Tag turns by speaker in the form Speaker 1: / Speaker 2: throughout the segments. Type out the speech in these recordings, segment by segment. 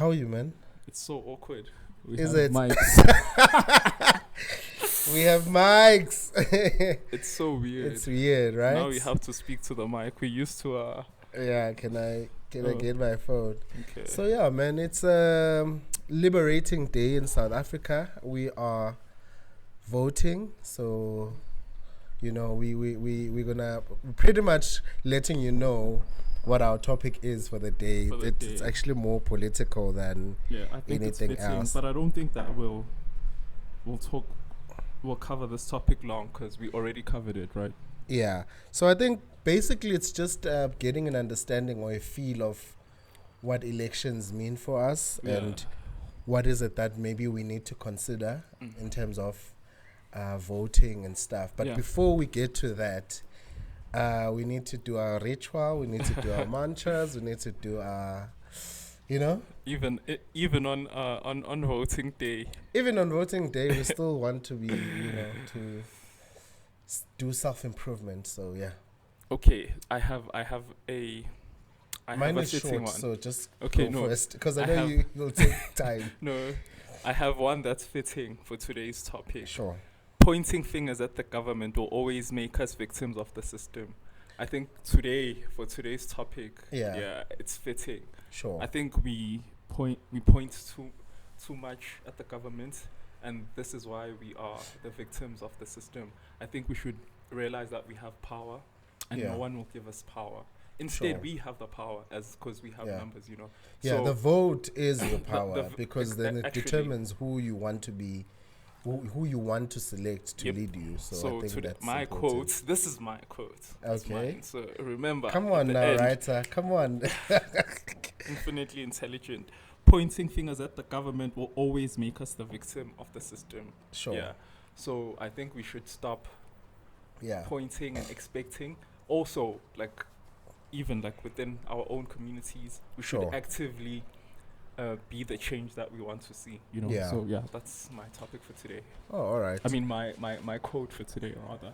Speaker 1: How are you, man?
Speaker 2: It's so awkward. We
Speaker 1: Is
Speaker 2: have
Speaker 1: it?
Speaker 2: mics.
Speaker 1: We have mics.
Speaker 2: It's so weird.
Speaker 1: It's weird, right?
Speaker 2: Now we have to speak to the mic. We used to.
Speaker 1: Yeah, can I
Speaker 2: Oh.
Speaker 1: get my phone?
Speaker 2: Okay.
Speaker 1: So yeah, man, it's liberating day in South Africa. We are voting, so we're gonna pretty much letting you know what our topic is for the day.
Speaker 2: For the
Speaker 1: It's
Speaker 2: day.
Speaker 1: actually more political than
Speaker 2: Yeah, I think
Speaker 1: anything
Speaker 2: it's fitting,
Speaker 1: else.
Speaker 2: but I don't think that we'll cover this topic long because we already covered it, right?
Speaker 1: Yeah. So I think basically it's just getting an understanding or a feel of what elections mean for us and what is it that maybe we need to consider in terms of voting and stuff. But before we get to that, we need to do our ritual, we need to do our mantras, we need to do our,
Speaker 2: Even on voting day.
Speaker 1: even on voting day, we still want to be, to do self-improvement. So yeah.
Speaker 2: Okay, I have
Speaker 1: Mine
Speaker 2: a
Speaker 1: is
Speaker 2: fitting
Speaker 1: short,
Speaker 2: one.
Speaker 1: so just
Speaker 2: Okay,
Speaker 1: go
Speaker 2: no.
Speaker 1: first, because I
Speaker 2: I
Speaker 1: know
Speaker 2: have-
Speaker 1: you'll take time.
Speaker 2: No, I have one that's fitting for today's topic.
Speaker 1: Sure.
Speaker 2: Pointing fingers at the government will always make us victims of the system. I think for today's topic,
Speaker 1: Yeah.
Speaker 2: it's fitting.
Speaker 1: Sure.
Speaker 2: I think we point too much at the government, and this is why we are the victims of the system. I think we should realize that we have power, and
Speaker 1: Yeah.
Speaker 2: no one will give us power. Instead,
Speaker 1: Sure.
Speaker 2: we have the power because we have
Speaker 1: Yeah.
Speaker 2: numbers,
Speaker 1: Yeah,
Speaker 2: So
Speaker 1: the vote is your power
Speaker 2: v-
Speaker 1: because then it
Speaker 2: actually-
Speaker 1: determines who you want to be, who you want to select to
Speaker 2: Yep.
Speaker 1: lead you. So,
Speaker 2: So
Speaker 1: I think
Speaker 2: today,
Speaker 1: that's
Speaker 2: my
Speaker 1: important.
Speaker 2: quote. This is my quote. It's
Speaker 1: Okay.
Speaker 2: mine. So remember.
Speaker 1: Come
Speaker 2: at
Speaker 1: on
Speaker 2: the
Speaker 1: now,
Speaker 2: end,
Speaker 1: writer. Come on.
Speaker 2: Infinitely intelligent. Pointing fingers at the government will always make us the victim of the system.
Speaker 1: Sure.
Speaker 2: Yeah. So I think we should stop
Speaker 1: Yeah.
Speaker 2: pointing and expecting. Also, even within our own communities, we should
Speaker 1: Sure.
Speaker 2: actively be the change that we want to see.
Speaker 1: Yeah.
Speaker 2: So that's my topic for today.
Speaker 1: Oh, all right.
Speaker 2: I mean, my quote for today, rather.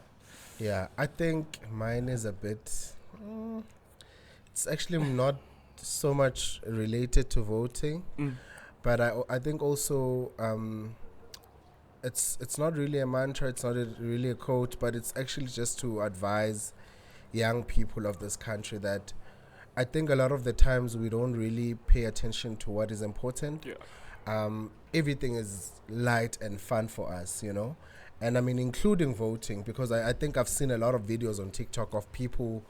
Speaker 1: Yeah, I think mine is a bit. It's actually not so much related to voting, but I think also it's not really a mantra. It's not really a quote, but it's actually just to advise young people of this country that I think a lot of the times we don't really pay attention to what is important.
Speaker 2: Yeah.
Speaker 1: Everything is light and fun for us, and I mean including voting, because I think I've seen a lot of videos on TikTok of people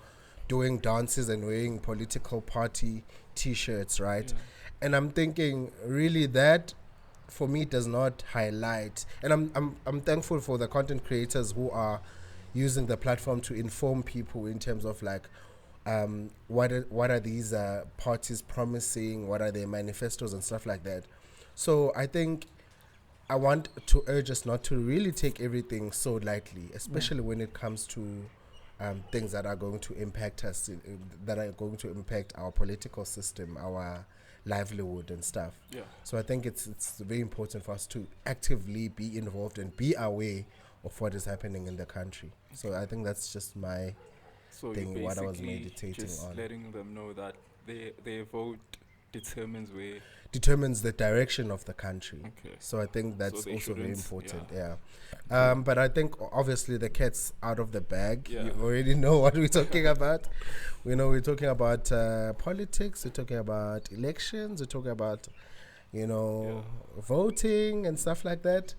Speaker 1: doing dances and wearing political party t-shirts, right?
Speaker 2: Yeah.
Speaker 1: And I'm thinking really that for me does not highlight, and I'm thankful for the content creators who are using the platform to inform people in terms of what are these parties promising, what are their manifestos and stuff like that. So I think I want to urge us not to really take everything so lightly, especially when it comes to things that are going to impact us, that are going to impact our political system, our livelihood and stuff.
Speaker 2: Yeah.
Speaker 1: So I think it's very important for us to actively be involved and be aware of what is happening in the country. So I think that's just my
Speaker 2: So
Speaker 1: thing,
Speaker 2: you're
Speaker 1: what I was
Speaker 2: basically
Speaker 1: meditating
Speaker 2: just
Speaker 1: on.
Speaker 2: letting them know that their vote determines where.
Speaker 1: Determines the direction of the country.
Speaker 2: Okay.
Speaker 1: So I think that's
Speaker 2: they
Speaker 1: also very
Speaker 2: shouldn't-
Speaker 1: important.
Speaker 2: yeah.
Speaker 1: Yeah. But I think obviously the cat's out of the bag.
Speaker 2: Yeah.
Speaker 1: You already know what we're talking about. We know we're talking about politics. We're talking about elections. We're talking about, voting and stuff like that.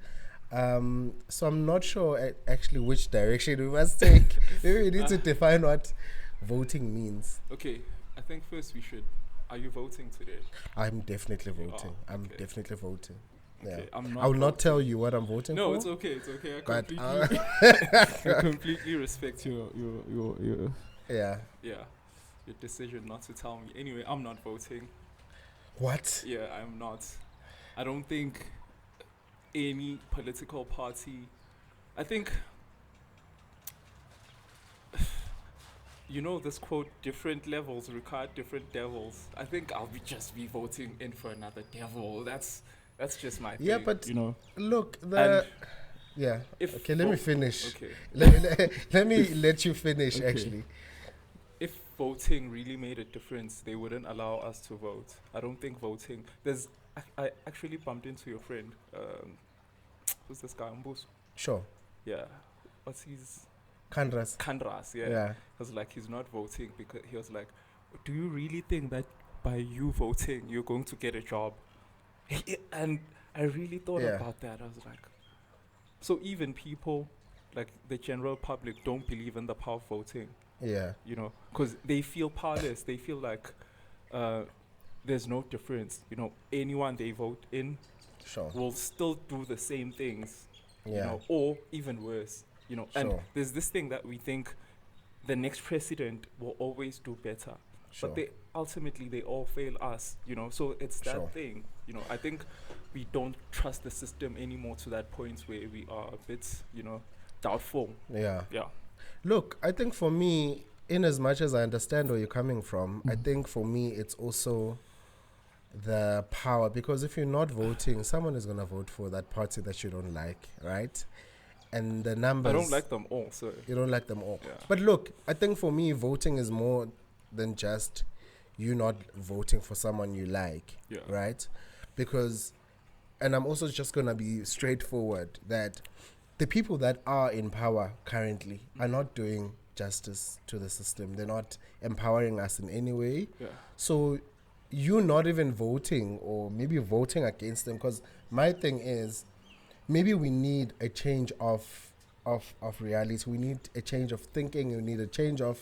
Speaker 1: So I'm not sure actually which direction we must take. Maybe we need to define what voting means.
Speaker 2: Okay, I think first we should. Are you voting today?
Speaker 1: I'm definitely
Speaker 2: You
Speaker 1: voting.
Speaker 2: are?
Speaker 1: I'm
Speaker 2: Okay.
Speaker 1: definitely voting. Yeah.
Speaker 2: Okay, I'm not.
Speaker 1: I will not
Speaker 2: voting.
Speaker 1: tell you what I'm voting
Speaker 2: No,
Speaker 1: for.
Speaker 2: it's okay. It's okay. I
Speaker 1: But,
Speaker 2: completely, I completely respect your
Speaker 1: Yeah.
Speaker 2: your decision not to tell me. Anyway, I'm not voting.
Speaker 1: What?
Speaker 2: Yeah, I'm not. I don't think any political party. I think. This quote, different levels require different devils. I think I'll just be voting in for another devil. That's just my thing.
Speaker 1: Yeah, but look,
Speaker 2: And
Speaker 1: yeah.
Speaker 2: if
Speaker 1: Okay, let me finish.
Speaker 2: Okay.
Speaker 1: Let me let you finish.
Speaker 2: Okay.
Speaker 1: Actually,
Speaker 2: If voting really made a difference, they wouldn't allow us to vote. I don't think voting. I actually bumped into your friend. Who's this guy? Mbus?
Speaker 1: Sure.
Speaker 2: Yeah. What's his
Speaker 1: Kandras.
Speaker 2: Kandras? Yeah.
Speaker 1: Yeah.
Speaker 2: He was like, he's not voting because he was like, do you really think that by you voting you're going to get a job? And I really thought
Speaker 1: Yeah.
Speaker 2: about that. I was like, so even people like the general public don't believe in the power of voting,
Speaker 1: Yeah.
Speaker 2: you know, because they feel powerless. They feel like there's no difference. You know, anyone they vote in
Speaker 1: Sure.
Speaker 2: will still do the same things, you
Speaker 1: Yeah.
Speaker 2: know, or even worse, you know. And
Speaker 1: Sure.
Speaker 2: there's this thing that we think the next president will always do better.
Speaker 1: Sure.
Speaker 2: But they ultimately they all fail us, you know. So it's that
Speaker 1: Sure.
Speaker 2: thing, you know. I think we don't trust the system anymore to that point where we are a bit, you know, doubtful.
Speaker 1: Yeah.
Speaker 2: Yeah.
Speaker 1: Look, I think for me, in as much as I understand where you're coming from, I think for me it's also the power, because if you're not voting, someone is gonna vote for that party that you don't like, right? And the numbers,
Speaker 2: I don't like them all, so
Speaker 1: you don't like them all.
Speaker 2: yeah.
Speaker 1: But look, I think for me, voting is more than just you not voting for someone you like,
Speaker 2: Yeah.
Speaker 1: right? Because, and I'm also just gonna be straightforward that the people that are in power currently are not doing justice to the system. They're not empowering us in any way.
Speaker 2: Yeah.
Speaker 1: So you not even voting, or maybe voting against them, because my thing is, maybe we need a change of reality. We need a change of thinking. We need a change of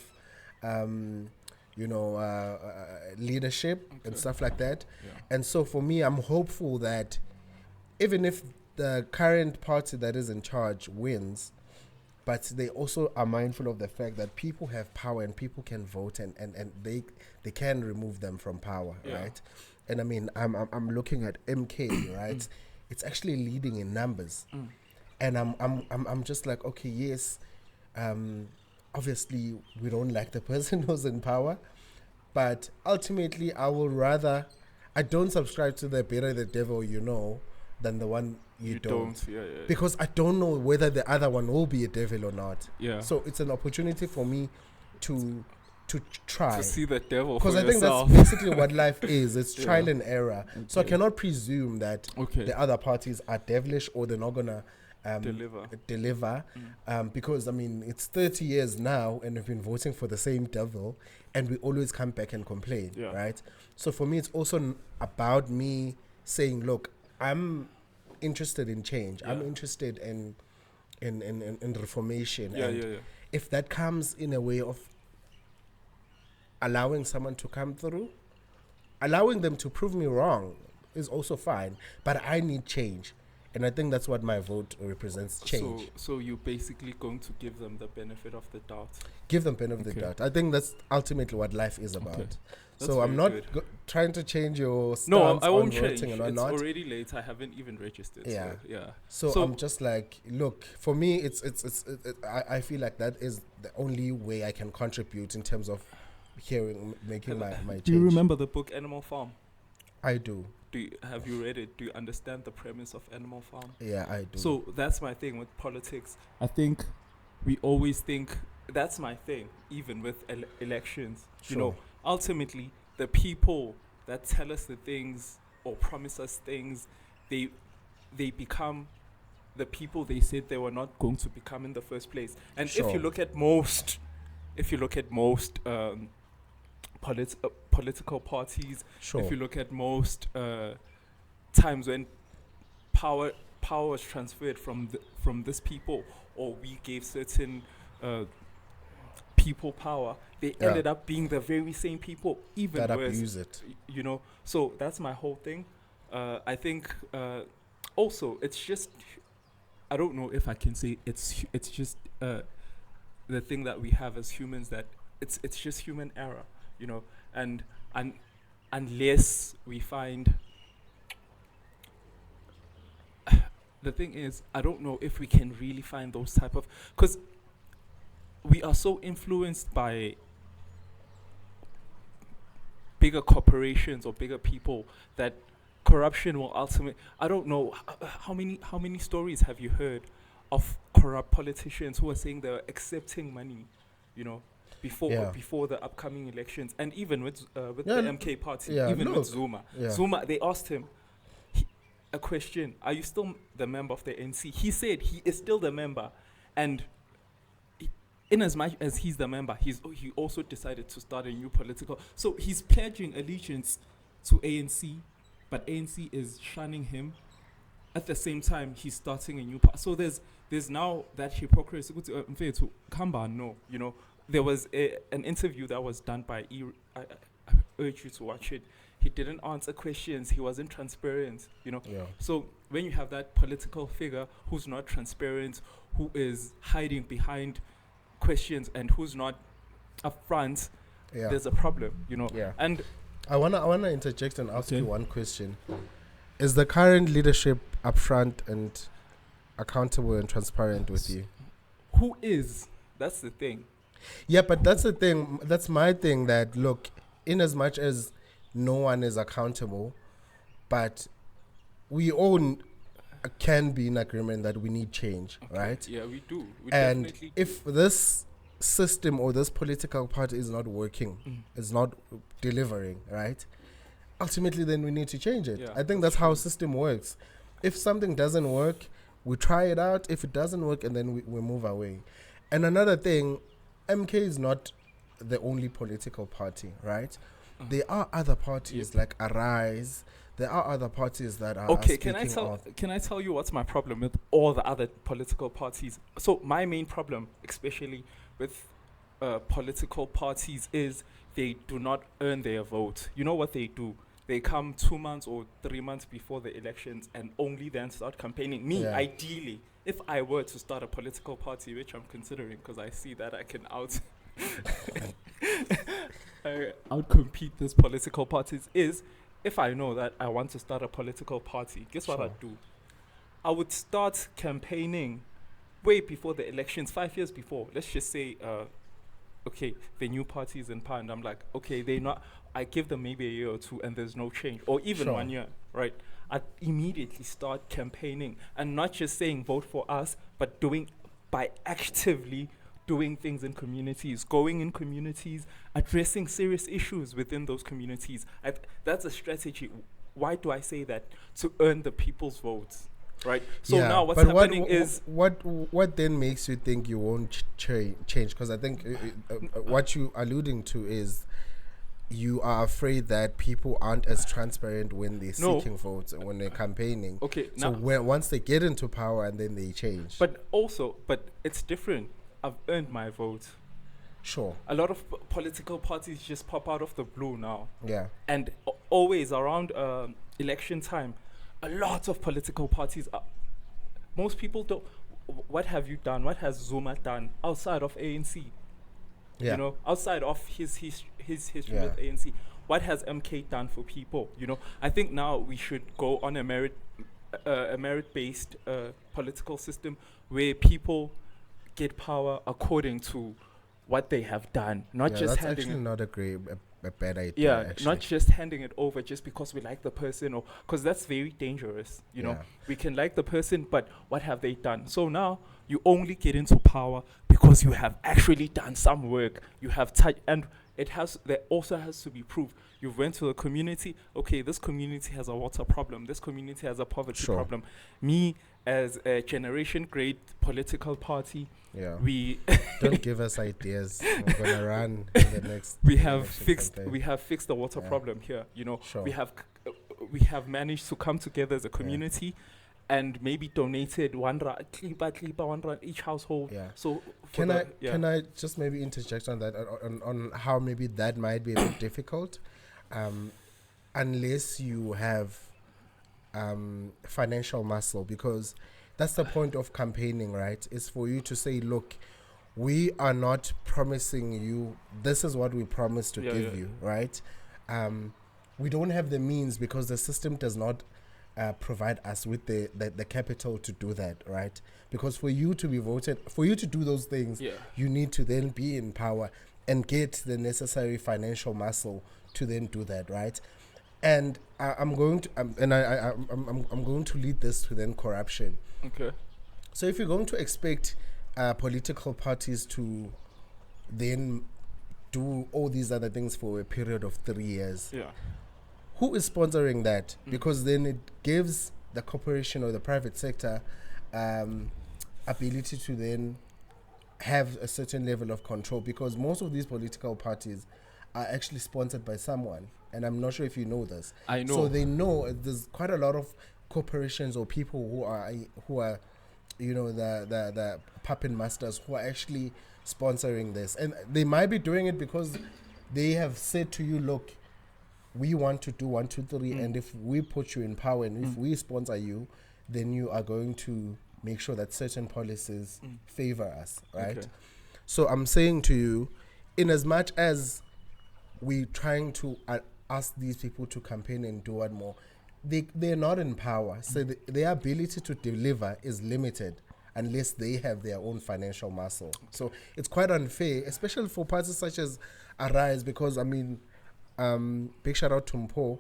Speaker 1: leadership and
Speaker 2: Okay.
Speaker 1: stuff like that.
Speaker 2: Yeah.
Speaker 1: And so for me, I'm hopeful that even if the current party that is in charge wins, but they also are mindful of the fact that people have power and people can vote, and they can remove them from power,
Speaker 2: Yeah.
Speaker 1: right? And I mean, I'm looking at MK, right? It's actually leading in numbers, and I'm just like, okay, yes, obviously we don't like the person who's in power, but ultimately I don't subscribe to the better the devil you know than the one you don't.
Speaker 2: Yeah, yeah.
Speaker 1: Because I don't know whether the other one will be a devil or not.
Speaker 2: Yeah.
Speaker 1: So it's an opportunity for me to try.
Speaker 2: To see the devil
Speaker 1: Because
Speaker 2: for
Speaker 1: I think
Speaker 2: yourself.
Speaker 1: that's basically what life is. It's
Speaker 2: Yeah.
Speaker 1: trial and error. So I
Speaker 2: Okay.
Speaker 1: cannot presume that
Speaker 2: Okay.
Speaker 1: the other parties are devilish or they're not gonna
Speaker 2: Deliver.
Speaker 1: because I mean it's 30 years now and we've been voting for the same devil, and we always come back and complain,
Speaker 2: Yeah.
Speaker 1: right? So for me, it's also about me saying, look, I'm interested in change. I'm
Speaker 2: Yeah.
Speaker 1: interested in reformation.
Speaker 2: Yeah,
Speaker 1: And
Speaker 2: yeah, yeah.
Speaker 1: if that comes in a way of allowing someone to come through, allowing them to prove me wrong is also fine. But I need change. And I think that's what my vote represents, change.
Speaker 2: So you're basically going to give them the benefit of the doubt.
Speaker 1: Give them benefit of the
Speaker 2: Okay.
Speaker 1: doubt. I think that's ultimately what life is about.
Speaker 2: Okay.
Speaker 1: So
Speaker 2: That's
Speaker 1: I'm
Speaker 2: very
Speaker 1: not
Speaker 2: good.
Speaker 1: trying to change your stance
Speaker 2: No, I
Speaker 1: on
Speaker 2: won't
Speaker 1: voting
Speaker 2: change.
Speaker 1: and
Speaker 2: It's
Speaker 1: whatnot.
Speaker 2: already late. I haven't even registered.
Speaker 1: Yeah.
Speaker 2: So, yeah.
Speaker 1: So I'm just like, look, for me, I feel like that is the only way I can contribute in terms of making my change.
Speaker 2: Do you remember the book Animal Farm?
Speaker 1: I do.
Speaker 2: Have you read it? Do you understand the premise of Animal Farm?
Speaker 1: Yeah, I do.
Speaker 2: So that's my thing with politics. I think we always think that's my thing, even with elections. You know,
Speaker 1: Sure.
Speaker 2: ultimately, the people that tell us the things or promise us things, they become the people they said they were not going to become in the first place. And
Speaker 1: Sure.
Speaker 2: if you look at most political parties,
Speaker 1: Sure.
Speaker 2: if you look at most times when power was transferred from this people, or we gave certain people power, they
Speaker 1: Yeah.
Speaker 2: ended up being the very same people, even
Speaker 1: that
Speaker 2: worse.
Speaker 1: abuse it.
Speaker 2: You know, so that's my whole thing. I think also it's just, I don't know if I can say it's just the thing that we have as humans, that it's just human error, you know, and unless we find the thing is, I don't know if we can really find those type of, because we are so influenced by bigger corporations or bigger people that corruption will ultimately, I don't know how many stories have you heard of corrupt politicians who are saying they're accepting money, you know?
Speaker 1: Yeah.
Speaker 2: before the upcoming elections, and even with
Speaker 1: Yeah,
Speaker 2: the MK party,
Speaker 1: yeah,
Speaker 2: even with
Speaker 1: look.
Speaker 2: Zuma.
Speaker 1: Yeah.
Speaker 2: Zuma, they asked him a question: "Are you still the member of the NC?" He said he is still the member, and in as much as he's the member, he also decided to start a new political. So he's pledging allegiance to ANC, but ANC is shunning him. At the same time, he's starting a new party. So there's now that hypocrisy. To Kamba, no, there was an interview that was done by I urge you to watch it. He didn't answer questions. He wasn't transparent.
Speaker 1: Yeah.
Speaker 2: So when you have that political figure who's not transparent, who is hiding behind questions and who's not upfront,
Speaker 1: Yeah.
Speaker 2: there's a problem,
Speaker 1: Yeah.
Speaker 2: And
Speaker 1: I wanna interject and ask
Speaker 2: Okay.
Speaker 1: you one question. Is the current leadership upfront and accountable and transparent with you?
Speaker 2: who is? That's the thing.
Speaker 1: Yeah, but that's the thing. That's my thing. That look, in as much as no one is accountable, but we all can be in agreement that we need change,
Speaker 2: Okay.
Speaker 1: right?
Speaker 2: Yeah, we do. We
Speaker 1: And
Speaker 2: definitely
Speaker 1: if this system or this political party is not working,
Speaker 2: do.
Speaker 1: is not delivering, right? Ultimately, then we need to change it.
Speaker 2: Yeah,
Speaker 1: I think
Speaker 2: that's
Speaker 1: that's how
Speaker 2: true.
Speaker 1: a system works. If something doesn't work, we try it out. If it doesn't work, and then we move away. And another thing, MK is not the only political party, right? There are other parties like Arise. There are other parties that are
Speaker 2: Okay,
Speaker 1: speaking
Speaker 2: can I tell you what's my problem with all the other political parties? So my main problem, especially with political parties, is they do not earn their vote. You know what they do? They come 2 months or 3 months before the elections and only then start campaigning. Me,
Speaker 1: Yeah.
Speaker 2: ideally, if I were to start a political party, which I'm considering because I see that I can outcompete these political parties, is if I know that I want to start a political party, guess what
Speaker 1: Sure.
Speaker 2: I'd do? I would start campaigning way before the elections, 5 years before. Let's just say, okay, the new party is in power, and I'm like, okay, I give them maybe a year or two, and there's no change, or even
Speaker 1: Sure.
Speaker 2: 1 year, right? I'd immediately start campaigning, and not just saying vote for us, but by actively doing things in communities, going in communities, addressing serious issues within those communities. That's a strategy. Why do I say that? To earn the people's votes, right? So now what's
Speaker 1: but
Speaker 2: happening is...
Speaker 1: what then makes you think you won't change? Because I think what you alluding to is you are afraid that people aren't as transparent when they're
Speaker 2: No.
Speaker 1: seeking votes and when they're campaigning.
Speaker 2: Okay,
Speaker 1: So
Speaker 2: now...
Speaker 1: once they get into power and then they change.
Speaker 2: But it's different. I've earned my vote.
Speaker 1: Sure.
Speaker 2: A lot of political parties just pop out of the blue now.
Speaker 1: Yeah.
Speaker 2: And always around election time, a lot of political parties most people don't... What have you done? What has Zuma done outside of ANC?
Speaker 1: Yeah.
Speaker 2: Outside of his history
Speaker 1: Yeah.
Speaker 2: with ANC, what has MK done for people? I think now we should go on a merit-based political system where people get power according to what they have done, not
Speaker 1: Yeah,
Speaker 2: just
Speaker 1: that's
Speaker 2: handing
Speaker 1: actually
Speaker 2: it.
Speaker 1: not a bad idea.
Speaker 2: Yeah,
Speaker 1: actually.
Speaker 2: not just handing it over just because we like the person, or because that's very dangerous.
Speaker 1: Yeah.
Speaker 2: We can like the person, but what have they done? So now you only get into power because you have actually done some work. You have touched, and there also has to be proof. You went to a community. Okay, this community has a water problem. This community has a poverty
Speaker 1: Sure.
Speaker 2: problem. Me, as a generation grade political party,
Speaker 1: Yeah.
Speaker 2: we
Speaker 1: Don't give us ideas. We're gonna run in the next.
Speaker 2: we have
Speaker 1: election
Speaker 2: fixed
Speaker 1: campaign.
Speaker 2: we have fixed the water
Speaker 1: Yeah.
Speaker 2: problem here.
Speaker 1: Sure.
Speaker 2: We have managed to come together as a community and maybe donated 1 rand, klipa 1 rand each household.
Speaker 1: Yeah.
Speaker 2: So
Speaker 1: Can I just maybe interject on that on how maybe that might be a bit difficult, unless you have financial muscle, because that's the point of campaigning, right? Is for you to say, look, we are not promising you, this is what we promise to give you, right? We don't have the means because the system does not provide us with the capital to do that, right? Because for you to be voted, for you to do those things, you need to then be in power and get the necessary financial muscle to then do that, right? And I'm going to I'm going to lead this to then corruption.
Speaker 2: Okay.
Speaker 1: So if you're going to expect political parties to then do all these other things for a period of 3 years.
Speaker 2: Yeah.
Speaker 1: Who is sponsoring that? Because then it gives the corporation or the private sector ability to then have a certain level of control, because most of these political parties are actually sponsored by someone, and I'm not sure if you know this.
Speaker 2: I know.
Speaker 1: So they know there's quite a lot of corporations or people who are the puppet masters who are actually sponsoring this, and they might be doing it because they have said to you, look, we want to do 1, 2, 3, and if we put you in power and if we sponsor you, then you are going to make sure that certain policies favor us, right?
Speaker 2: Okay.
Speaker 1: So I'm saying to you, in as much as we're trying to ask these people to campaign and do what more, they're not in power. So their ability to deliver is limited unless they have their own financial muscle. So it's quite unfair, especially for parties such as Arise, because, I mean, big shout out to Mpo,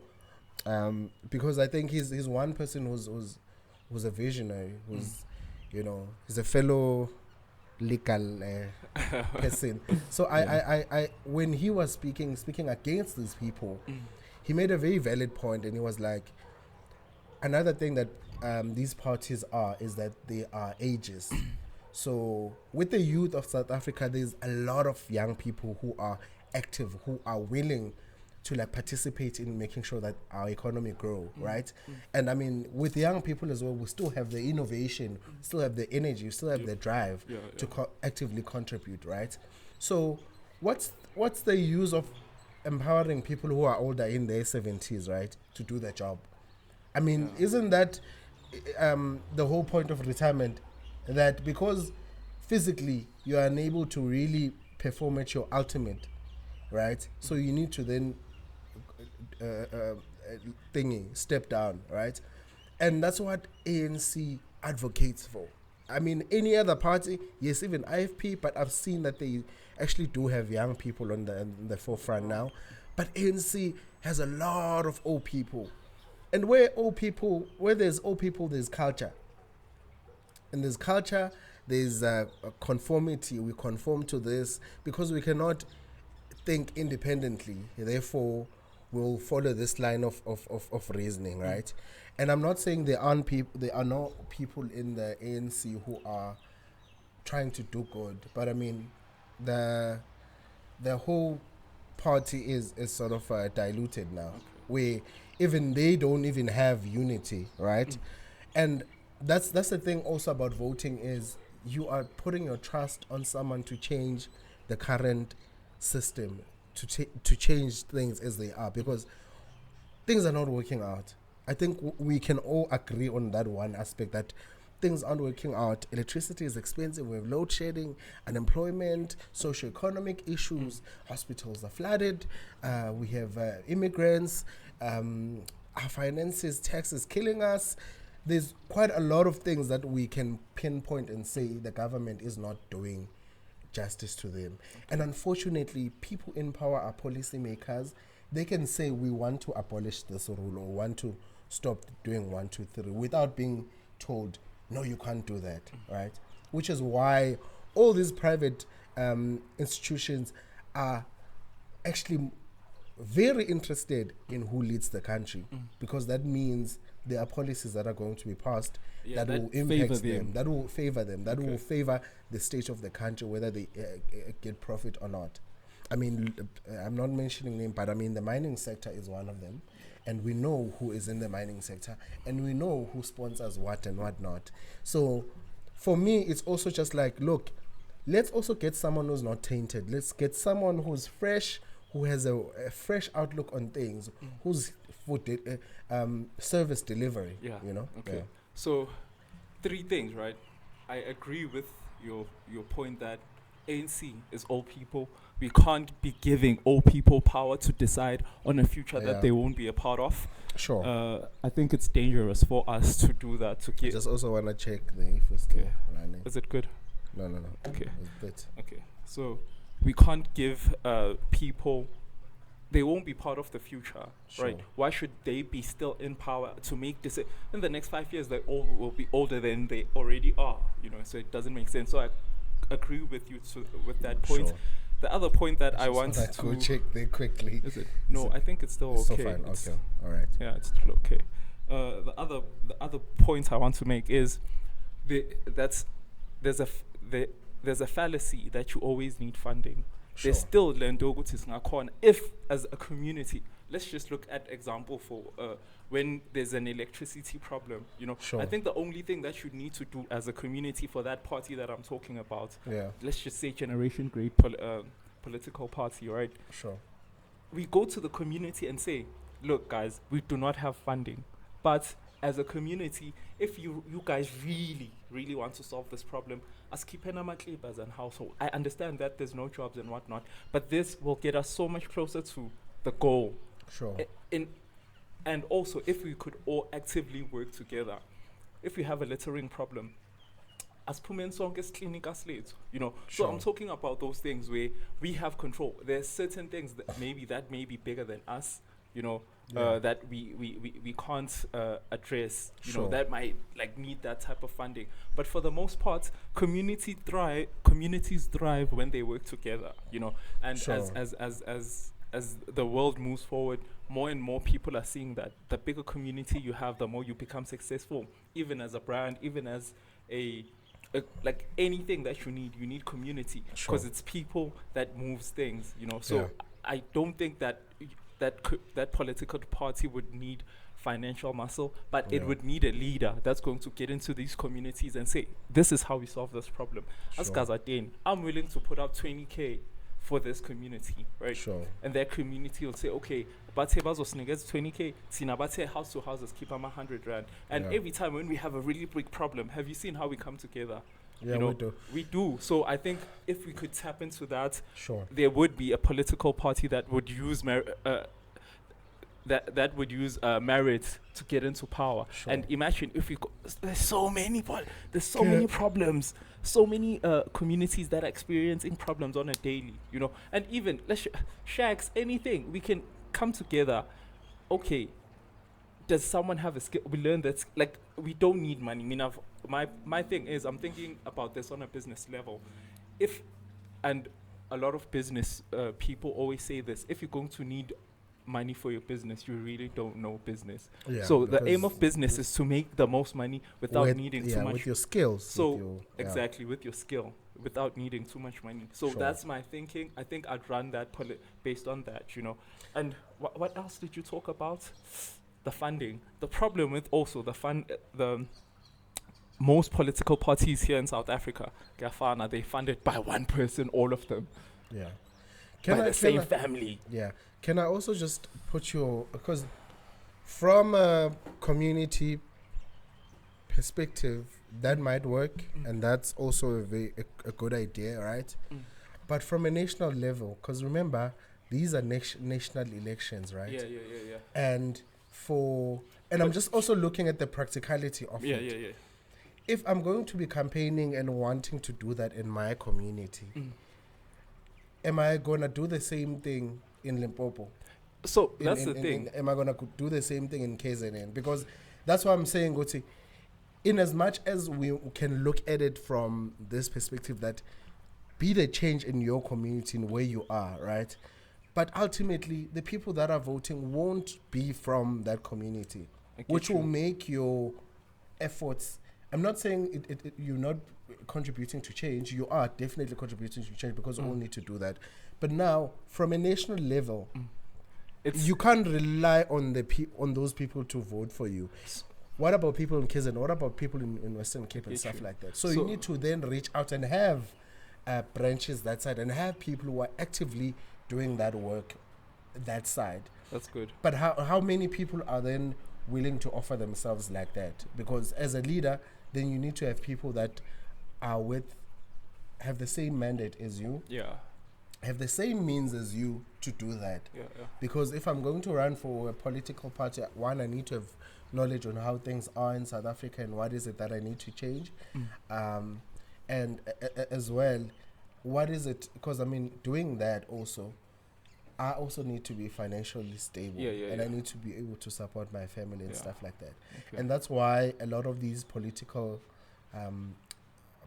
Speaker 1: because I think he's one person who's a visionary, who's, he's a fellow legal person. So I when he was speaking against these people, he made a very valid point, and he was like, another thing that these parties is that they are ageist. So with the youth of South Africa, there's a lot of young people who are active, who are willing to participate in making sure that our economy grow, right? And I mean, with young people as well, we still have the innovation, still have the energy, still have the drive to actively contribute, right? So what's the use of empowering people who are older in their 70s, right, to do the job? I mean, isn't that the whole point of retirement? That because physically you are unable to really perform at your ultimate, right? So you need to then step down, right? And that's what ANC advocates for. I mean, any other party, yes, even IFP, but I've seen that they actually do have young people on the forefront now. But ANC has a lot of old people. And where there's old people, there's culture. And there's culture, there's a conformity. We conform to this because we cannot think independently. Therefore, we'll follow this line of reasoning, right? And I'm not saying there are no people in the ANC who are trying to do good, but I mean, the whole party is sort of diluted now, where even they don't even have unity, right? And that's the thing also about voting, is you are putting your trust on someone to change the current system, to change things as they are, because things are not working out. I think we can all agree on that one aspect, that things aren't working out. Electricity is expensive. We have load shedding, unemployment, socio-economic issues. Hospitals are flooded. We have immigrants. Our finances, taxes killing us. There's quite a lot of things that we can pinpoint and say the government is not doing justice to them. And unfortunately, people in power are policymakers. They can say we want to abolish this rule or want to stop doing 1, 2, 3 without being told, no, you can't do that, right? Which is why all these private institutions are actually very interested in who leads the country, because that means there are policies that are going to be passed that will impact them, that will favor them, that will favor the state of the country, whether they get profit or not. I mean, I'm not mentioning them, but I mean, the mining sector is one of them. And we know who is in the mining sector, and we know who sponsors what and what not. So for me, it's also just like, look, let's also get someone who's not tainted. Let's get someone who's fresh, who has a fresh outlook on things, who's for service delivery.
Speaker 2: Yeah. Okay.
Speaker 1: Yeah.
Speaker 2: So 3 things, right? I agree with your point that ANC is old people. We can't be giving old people power to decide on a future that they won't be a part of.
Speaker 1: Sure.
Speaker 2: I think it's dangerous for us to do that.
Speaker 1: I just also want to check if it's still running.
Speaker 2: Is it good?
Speaker 1: No.
Speaker 2: Okay.
Speaker 1: It's good.
Speaker 2: Okay. So we can't give people, they won't be part of the future, right? Why should they be still in power to make decisions? In the next 5 years, they all will be older than they already are, so it doesn't make sense. So I agree with you with that point.
Speaker 1: Sure.
Speaker 2: The other point that I
Speaker 1: just
Speaker 2: want
Speaker 1: wanna
Speaker 2: to
Speaker 1: go check there quickly.
Speaker 2: is it? No,
Speaker 1: it-
Speaker 2: I think it's still
Speaker 1: It's still
Speaker 2: okay.
Speaker 1: fine.
Speaker 2: It's,
Speaker 1: Okay. All right.
Speaker 2: yeah, it's still okay. The other point I want to make is that's there's a there's a fallacy that you always need funding.
Speaker 1: Sure.
Speaker 2: There's still lento ukuthi singakhona if as a community. Let's just look at example for when there's an electricity problem.
Speaker 1: Sure.
Speaker 2: I think the only thing that you need to do as a community for that party that I'm talking about,
Speaker 1: Yeah.
Speaker 2: let's just say generation grade political party, right?
Speaker 1: Sure.
Speaker 2: We go to the community and say, look, guys, we do not have funding. But as a community, if you guys really want to solve this problem, as Kipena Matlibas and household, I understand that there's no jobs and whatnot, but this will get us so much closer to the goal.
Speaker 1: Sure.
Speaker 2: And also, if we could all actively work together, if we have a littering problem, as Pumen Songes clinic as late, So
Speaker 1: Sure.
Speaker 2: I'm talking about those things where we have control. There's certain things that may be bigger than us,
Speaker 1: Yeah.
Speaker 2: that we can't address,
Speaker 1: Sure.
Speaker 2: that might need that type of funding. But for the most part, communities thrive when they work together, And
Speaker 1: Sure.
Speaker 2: as the world moves forward, more and more people are seeing that the bigger community you have, the more you become successful, even as a brand, even as like anything that you need community,
Speaker 1: Sure.
Speaker 2: because it's people that moves things, So
Speaker 1: Yeah.
Speaker 2: I don't think that that political party would need financial muscle, but it
Speaker 1: Yeah.
Speaker 2: would need a leader that's going to get into these communities and say, this is how we solve this problem. As
Speaker 1: Sure.
Speaker 2: Gazadane, I'm willing to put up 20K for this community, right?
Speaker 1: Sure.
Speaker 2: And their community will say, okay, bathe bazosinikeza 20K, thina bathe house to houses keep 100 rand. And
Speaker 1: Yeah.
Speaker 2: every time when we have a really big problem, have you seen how we come together?
Speaker 1: Yeah, we do.
Speaker 2: We do. So I think if we could tap into that,
Speaker 1: Sure.
Speaker 2: there would be a political party that would use that would use merit to get into power.
Speaker 1: Sure.
Speaker 2: And imagine if there's so many
Speaker 1: Yeah.
Speaker 2: many problems, so many communities that are experiencing problems on a daily, And even shacks, anything, we can come together. Okay, does someone have a skill? We learn that we don't need money. I mean, my thing is, I'm thinking about this on a business level. And a lot of business people always say this: if you're going to need money for your business, you really don't know business.
Speaker 1: Yeah,
Speaker 2: So the aim
Speaker 1: because
Speaker 2: of business is to make the most money without needing too much.
Speaker 1: with your skills.
Speaker 2: So
Speaker 1: with your,
Speaker 2: exactly, with your skill, without needing too much money. So
Speaker 1: Sure.
Speaker 2: that's my thinking. I think I'd run that based on that, And what else did you talk about? The funding. The problem with also the most political parties here in South Africa, Gafana, they funded by one person, all of them,
Speaker 1: Yeah.
Speaker 2: by the same family.
Speaker 1: Yeah. Can I also just put because from a community perspective, that might work, and that's also a good idea, right? But from a national level, because remember, these are national elections, right?
Speaker 2: Yeah.
Speaker 1: And I'm just also looking at the practicality of it.
Speaker 2: Yeah.
Speaker 1: If I'm going to be campaigning and wanting to do that in my community, am I going to do the same thing in Limpopo?
Speaker 2: So that's the thing.
Speaker 1: Am I going to do the same thing in KZN? Because that's what I'm saying, Goti. In as much as we can look at it from this perspective, that be the change in your community and where you are, right? But ultimately, the people that are voting won't be from that community, which will make your efforts. I'm not saying you're not contributing to change. You are definitely contributing to change, because we all need to do that. But now, from a national level, you can't rely on on those people to vote for you. What about people in KZN? What about people in Western Cape and stuff like that? So you need to then reach out and have branches that side, and have people who are actively doing that work that side.
Speaker 2: That's good.
Speaker 1: But how many people are then willing to offer themselves like that? Because as a leader, then you need to have people that have the same mandate as you, have the same means as you to do that. Because if I'm going to run for a political party, one, I need to have knowledge on how things are in South Africa and what is it that I need to change. And as well, what is it? Because doing that also, I also need to be financially stable, and I need to be able to support my family and stuff like that.
Speaker 2: Okay.
Speaker 1: And that's why a lot of these political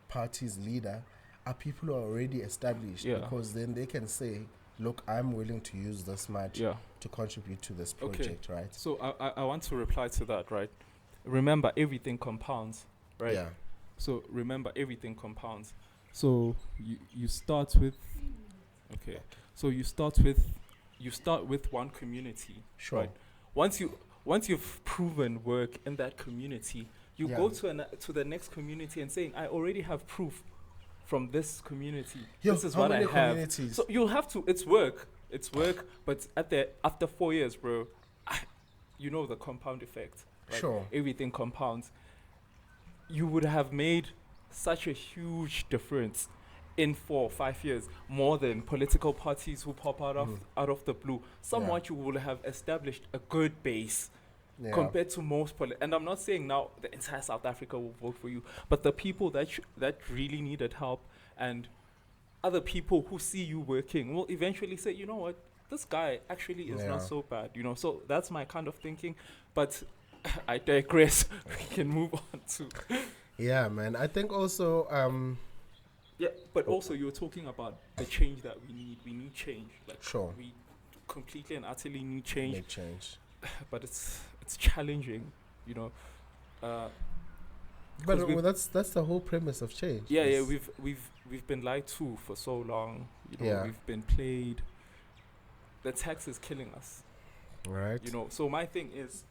Speaker 1: parties leader are people who are already established,
Speaker 2: Yeah.
Speaker 1: because then they can say, look, I'm willing to use this much
Speaker 2: Yeah.
Speaker 1: to contribute to this
Speaker 2: Okay.
Speaker 1: project, right?
Speaker 2: So I want to reply to that, right? Remember, everything compounds, right?
Speaker 1: Yeah.
Speaker 2: So remember, everything compounds. So you start with, okay. So you start with one community,
Speaker 1: Sure.
Speaker 2: right? Once you've proven work in that community, you
Speaker 1: Yeah.
Speaker 2: go to the next community and saying, I already have proof from this community.
Speaker 1: Yo,
Speaker 2: This is
Speaker 1: how
Speaker 2: what I
Speaker 1: many
Speaker 2: have.
Speaker 1: communities?
Speaker 2: So you'll have to. It's work. It's work. But after 4 years, bro, you know the compound effect. Right?
Speaker 1: Sure.
Speaker 2: Everything compounds. You would have made such a huge difference in 4 or 5 years, more than political parties who pop out of the blue. Somewhat you will have established a good base
Speaker 1: Yeah.
Speaker 2: compared to most and I'm not saying now the entire South Africa will vote for you, but the people that really needed help and other people who see you working will eventually say, you know what, this guy actually is
Speaker 1: Yeah.
Speaker 2: not so bad, you know. So that's my kind of thinking, but I digress. We can move on to
Speaker 1: Yeah, man. I think also,
Speaker 2: yeah, but also you were talking about the change that we need. We need change. Like
Speaker 1: Sure.
Speaker 2: we completely and utterly need change,
Speaker 1: make change.
Speaker 2: but it's challenging, you know.
Speaker 1: But
Speaker 2: 'Cause we've-
Speaker 1: that's the whole premise of change.
Speaker 2: Yeah,
Speaker 1: is-
Speaker 2: we've been lied to for so long. You know,
Speaker 1: Yeah.
Speaker 2: we've been played. The tax is killing us.
Speaker 1: Right.
Speaker 2: You know, so my thing is,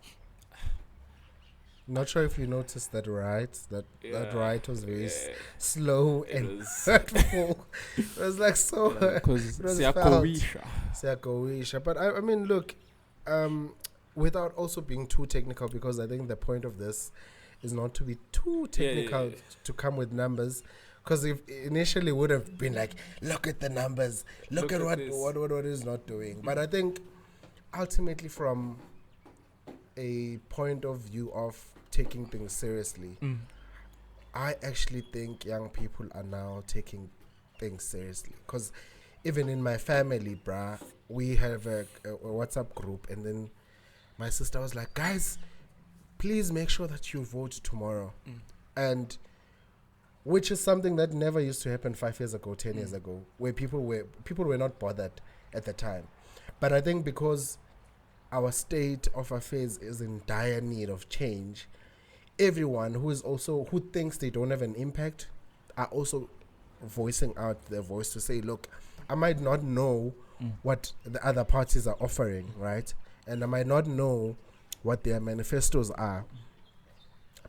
Speaker 1: Not sure if you noticed that that
Speaker 2: yeah,
Speaker 1: right was very
Speaker 2: yeah,
Speaker 1: slow
Speaker 2: it
Speaker 1: and
Speaker 2: was
Speaker 1: hurtful. It was like so
Speaker 2: because
Speaker 1: it was Siyakowisha. But I mean, look, without also being too technical, because I think the point of this is not to be too technical to come with numbers. Because if initially would have been like, look at the numbers, look at what is not doing. But I think ultimately, from a point of view of taking things seriously, I actually think young people are now taking things seriously. Because even in my family, bruh, we have a WhatsApp group, and then my sister was like, guys, please make sure that you vote tomorrow. And which is something that never used to happen 5 years ago, 10 years ago, where people were not bothered at the time. But I think because our state of affairs is in dire need of change, everyone who thinks they don't have an impact are also voicing out their voice to say, look, I might not know what the other parties are offering, right? And I might not know what their manifestos are,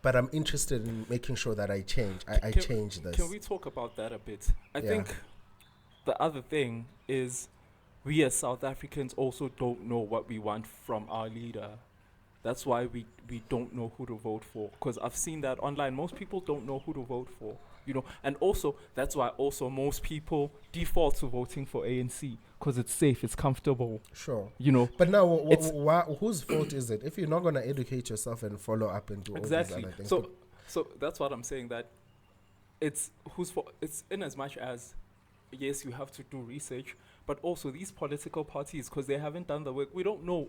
Speaker 1: but I'm interested in making sure that I change. I change this.
Speaker 2: Can we talk about that a bit? I think the other thing is we as South Africans also don't know what we want from our leader. That's why we don't know who to vote for. Because I've seen that online. Most people don't know who to vote for, you know. And also, that's why also most people default to voting for ANC. Because it's safe, it's comfortable,
Speaker 1: Sure.
Speaker 2: you know.
Speaker 1: But now, whose fault is it? If you're not going to educate yourself and follow up and do all these
Speaker 2: Exactly.
Speaker 1: other things.
Speaker 2: So that's what I'm saying, that it's whose fault. It's in as much as, yes, you have to do research, but also these political parties, because they haven't done the work, we don't know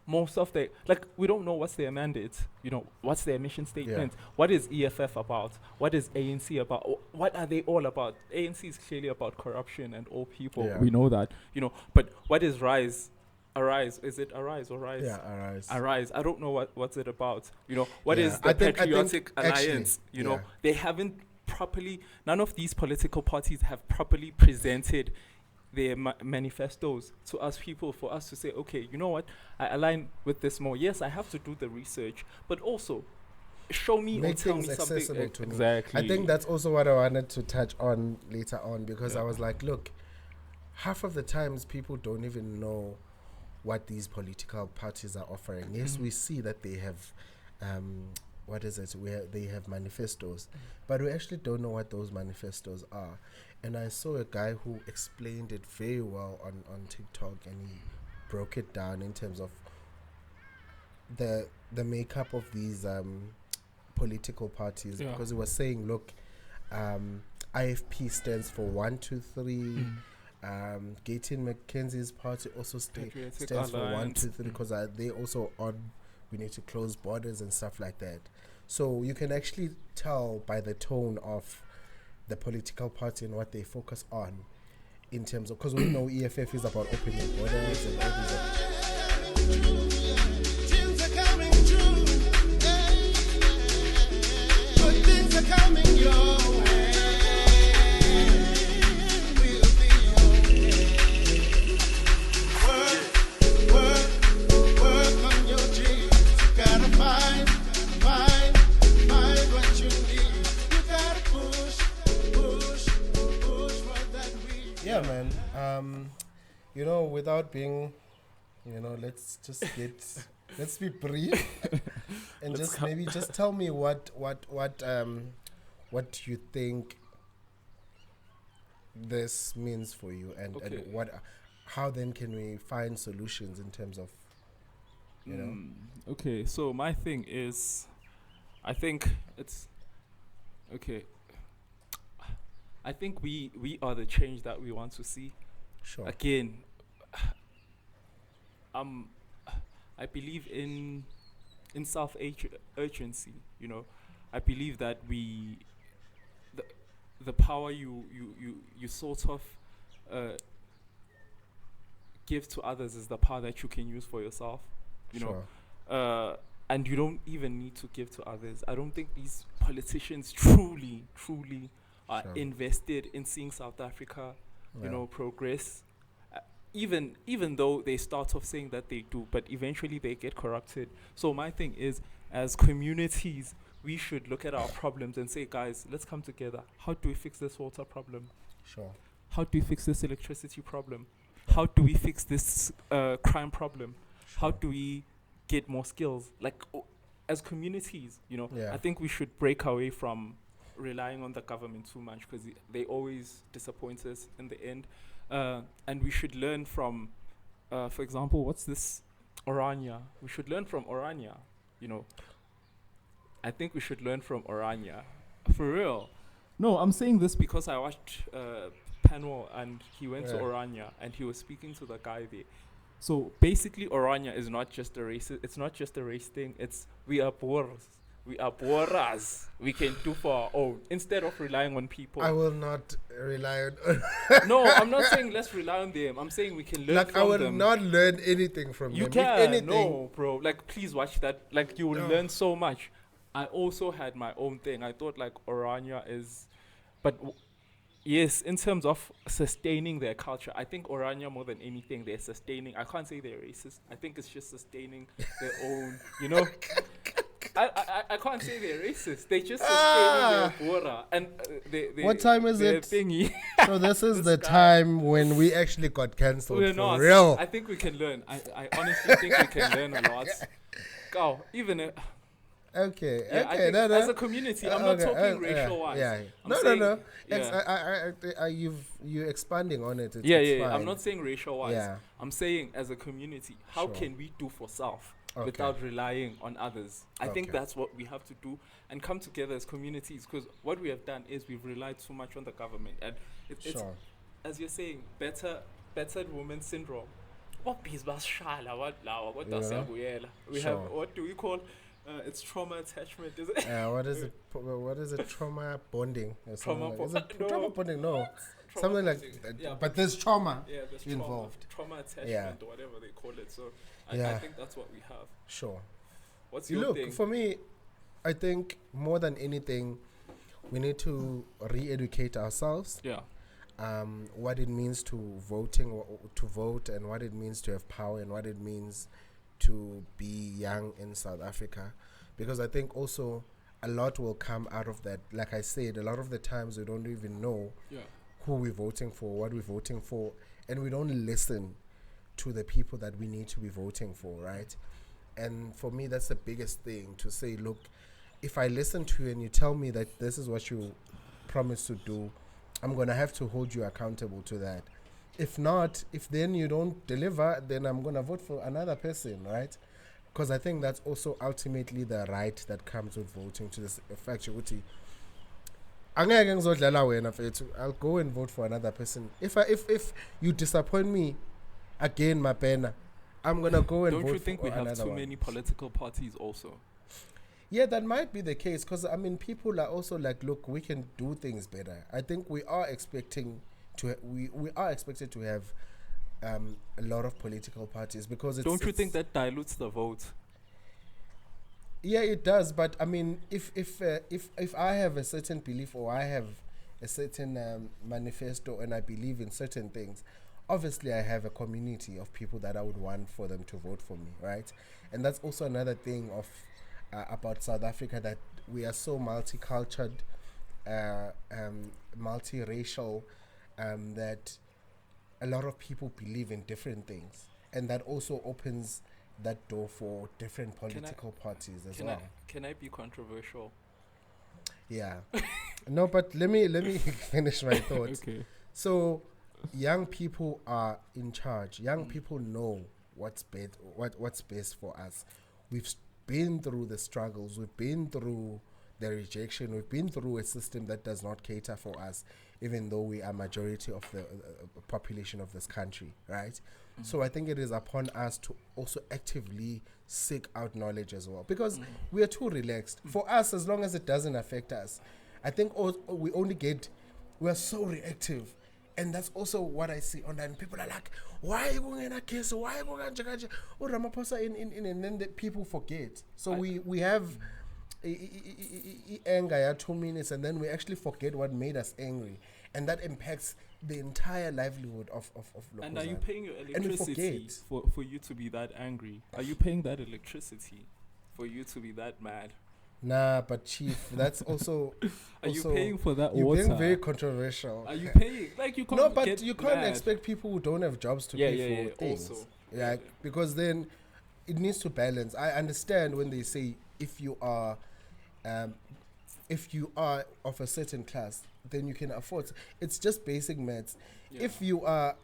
Speaker 2: most of their, we don't know what's their mandate, you know, what's their mission statement, what is EFF about, what is ANC about, what are they all about? ANC is clearly about corruption and all people, we know that, you know, but what is Arise, is it Arise or Rise?
Speaker 1: Yeah, Arise.
Speaker 2: Arise. I don't know what's it about. You know, what is the
Speaker 1: I think
Speaker 2: Patriotic Alliance?
Speaker 1: actually,
Speaker 2: You know, they haven't properly, none of these political parties have properly presented their manifestos to us people for us to say, okay, you know what, I align with this more. Yes, I have to do the research, but also show me
Speaker 1: Make
Speaker 2: or tell
Speaker 1: things
Speaker 2: me something.
Speaker 1: accessible to me.
Speaker 2: Exactly.
Speaker 1: I think that's also what I wanted to touch on later on, because
Speaker 2: Yeah.
Speaker 1: I was like, look, half of the times people don't even know what these political parties are offering. Yes, we see that they have, what is it? Where they have manifestos, but we actually don't know what those manifestos are. And I saw a guy who explained it very well on TikTok, and he broke it down in terms of the makeup of these political parties, because he was saying, look, IFP stands for 1, 2, 3. Gayton McKenzie's party also stands for 1, 2, 3, because they also on we need to close borders and stuff like that. So you can actually tell by the tone of the political party and what they focus on in terms of, because we know EFF is about opening borders and all these.
Speaker 3: Things are coming true. Good things are coming your way. We'll be okay. Work on your dreams. You gotta find what you need. You gotta push for that wheel.
Speaker 1: Yeah, man. Without being, let's be brief and just tell me what you think this means for you, and how then can we find solutions in terms of,
Speaker 2: Okay, so my thing is, I think it's okay. I think we are the change that we want to see.
Speaker 1: Sure.
Speaker 2: Again, I believe in self urgency. I believe that the power you sort of give to others is the power that you can use for yourself.
Speaker 1: Sure.
Speaker 2: And you don't even need to give to others. I don't think these politicians truly are invested in seeing South Africa, progress. Even though they start off saying that they do, but eventually they get corrupted. So my thing is, as communities, we should look at our problems and say, guys, let's come together. How do we fix this water problem?
Speaker 1: Sure.
Speaker 2: How do we fix this electricity problem? How do we fix this crime problem?
Speaker 1: Sure.
Speaker 2: How do we get more skills? As communities,
Speaker 1: Yeah.
Speaker 2: I think we should break away from relying on the government too much, because they always disappoint us in the end. And we should learn from, for example, what's this? Orania. We should learn from Orania, I think we should learn from Orania. For real. No, I'm saying this because I watched Panwell and he went to Orania and he was speaking to the guy there. So basically Orania is not just a race, it's not just a race thing, it's we are Boers. We are Boeras. We can do for our own instead of relying on people.
Speaker 1: I will not rely on.
Speaker 2: No, I'm not saying let's rely on them. I'm saying we can learn from them.
Speaker 1: I will not learn anything from
Speaker 2: you
Speaker 1: them.
Speaker 2: can.
Speaker 1: If anything,
Speaker 2: no, bro. Please watch that. You will learn so much. I also had my own thing. I thought Orania is, but yes, in terms of sustaining their culture, I think Orania more than anything they're sustaining. I can't say they're racist. I think it's just sustaining their own. I can't say they're racist. They just sustaining their Bora and they
Speaker 1: what time is it?
Speaker 2: Thingy.
Speaker 1: So this is the time when we actually got cancelled.
Speaker 2: We're
Speaker 1: for
Speaker 2: not.
Speaker 1: real.
Speaker 2: I think we can learn. I honestly think we can learn a lot. Go even.
Speaker 1: Okay.
Speaker 2: Yeah,
Speaker 1: okay.
Speaker 2: No. As a community, I'm not talking racial wise.
Speaker 1: Yeah.
Speaker 2: I'm saying,
Speaker 1: No.
Speaker 2: Yeah.
Speaker 1: You're expanding on it. It's
Speaker 2: Yeah.
Speaker 1: fine.
Speaker 2: I'm not saying racial wise.
Speaker 1: Yeah.
Speaker 2: I'm saying as a community, how can we do for self without relying on others? I think that's what we have to do and come together as communities, because what we have done is we've relied so much on the government, and it's as you're saying, battered woman syndrome. What is bashala? What does we have? What do we call? It's trauma attachment, is it?
Speaker 1: What is it? What is it? Trauma bonding. Or
Speaker 2: Trauma
Speaker 1: trauma bonding? No. Something like that.
Speaker 2: Yeah,
Speaker 1: but there's trauma
Speaker 2: there's
Speaker 1: involved.
Speaker 2: Trauma attachment or whatever they call it. So I think that's what we have.
Speaker 1: Sure.
Speaker 2: What's your thing?
Speaker 1: For me, I think more than anything, we need to re-educate ourselves.
Speaker 2: Yeah.
Speaker 1: What it means to vote, and what it means to have power, and what it means to be young in South Africa, because I think also a lot will come out of that. Like I said, a lot of the times we don't even know who we're voting for, what we're voting for, and we don't listen to the people that we need to be voting for, right? And for me, that's the biggest thing, to say, look, if I listen to you and you tell me that this is what you promised to do, I'm going to have to hold you accountable to that. If not, if then you don't deliver, then I'm going to vote for another person, right? Because I think that's also ultimately the right that comes with voting, to this effect. I'll go and vote for another person. If you disappoint me again, my pen, I'm going to go and vote for another one.
Speaker 2: Don't you think we have too many political parties also?
Speaker 1: Yeah, that might be the case because I mean, people are also like, look, we can do things better. I think we are expecting we are expected to have a lot of political parties because
Speaker 2: Don't you think that dilutes the vote?
Speaker 1: yeah, it does. But I mean, if I have a certain belief or I have a certain manifesto and I believe in certain things, obviously I have a community of people that I would want for them to vote for me, right? And that's also another thing of about South Africa, that we are so multicultural, multiracial, that a lot of people believe in different things, and that also opens that door for different political parties as
Speaker 2: Can
Speaker 1: well.
Speaker 2: can I be controversial?
Speaker 1: Yeah. No, but let me finish my thought.
Speaker 2: Okay.
Speaker 1: So, young people are in charge. Young people know what's best for us. Been through the struggles. We've been through the rejection. We've been through a system that does not cater for us, even though we are majority of the population of this country, right? So I think it is upon us to also actively seek out knowledge as well, because we are too relaxed. For us, as long as it doesn't affect us, I think we are so reactive. And that's also what I see online. People are like, why are you going in a case? Why are you going to oh, Ramaphosa in, and then the people forget. So we have anger at 2 minutes, and then we actually forget what made us angry. And that impacts the entire livelihood of Lokoza.
Speaker 2: And are you paying your
Speaker 1: And we
Speaker 2: electricity
Speaker 1: forget.
Speaker 2: for you to be that angry? Are you paying that electricity for you to be that mad?
Speaker 1: Nah, but Chief, that's also...
Speaker 2: Are you paying for that
Speaker 1: You're
Speaker 2: water?
Speaker 1: being very controversial.
Speaker 2: Are you paying? Like, you can't
Speaker 1: No, but
Speaker 2: get
Speaker 1: you can't
Speaker 2: mad.
Speaker 1: expect people who don't have jobs to pay for things.
Speaker 2: Also.
Speaker 1: Yeah, because then it needs to balance. I understand when they say if you are of a certain class, then you can afford. It's just basic maths.
Speaker 2: Yeah.
Speaker 1: If you are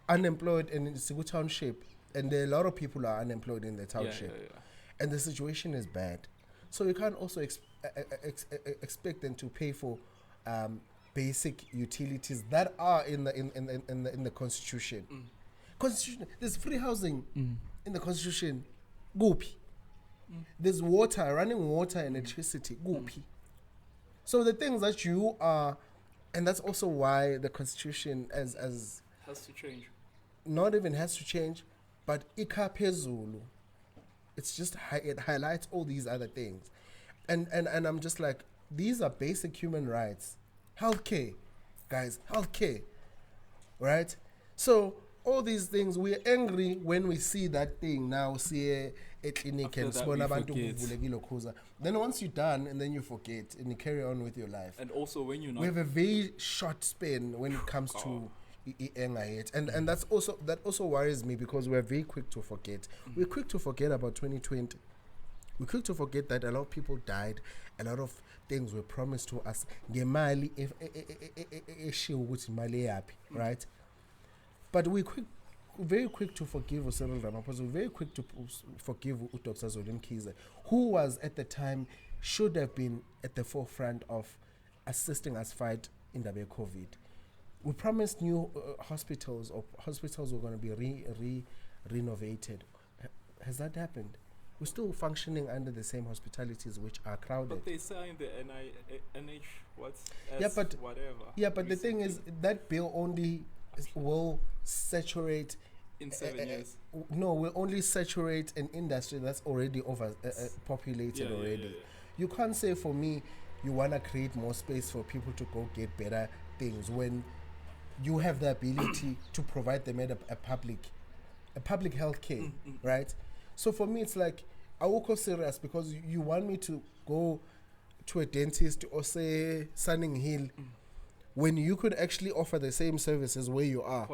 Speaker 1: unemployed in Sigu Township, and there are a lot of people are unemployed in the township, and the situation is bad, so you can't also expect them to pay for basic utilities that are in the constitution. Constitution. There's free housing in the constitution. Gopi. There's water, running water and electricity. Gopi. So the things that you are, and that's also why the constitution as
Speaker 2: has to change.
Speaker 1: Not even has to change, but ika phezulu. It's just it highlights all these other things, and I'm just like, these are basic human rights. Healthcare, guys, healthcare, right? So all these things, we're angry when we see that thing now. See a clinic and then once you're done, and then you forget and you carry on with your life.
Speaker 2: And also when you're not,
Speaker 1: we have a very short span when it comes to and that also worries me, because we're very quick to forget. We're quick to forget about 2020. We're quick to forget that a lot of people died, a lot of things were promised to us. Right? But we're very quick to forgive Cyril Ramaphosa. We're very quick to forgive Dr. Zolim Kiza, who was at the time should have been at the forefront of assisting us fight in the COVID. We promised new hospitals, or hospitals were going to be renovated. Has that happened? We're still functioning under the same hospitalities, which are crowded.
Speaker 2: But they signed the NH what's whatever.
Speaker 1: Yeah, but the thing is, that bill only will saturate
Speaker 2: in 7 years.
Speaker 1: No, will only saturate an industry that's already over populated already. Yeah. You can't say, for me, you want to create more space for people to go get better things when you have the ability to provide them a public health care, right? So for me, it's like, I will go serious, because you want me to go to a dentist or say Sunning Hill, when you could actually offer the same services where you are,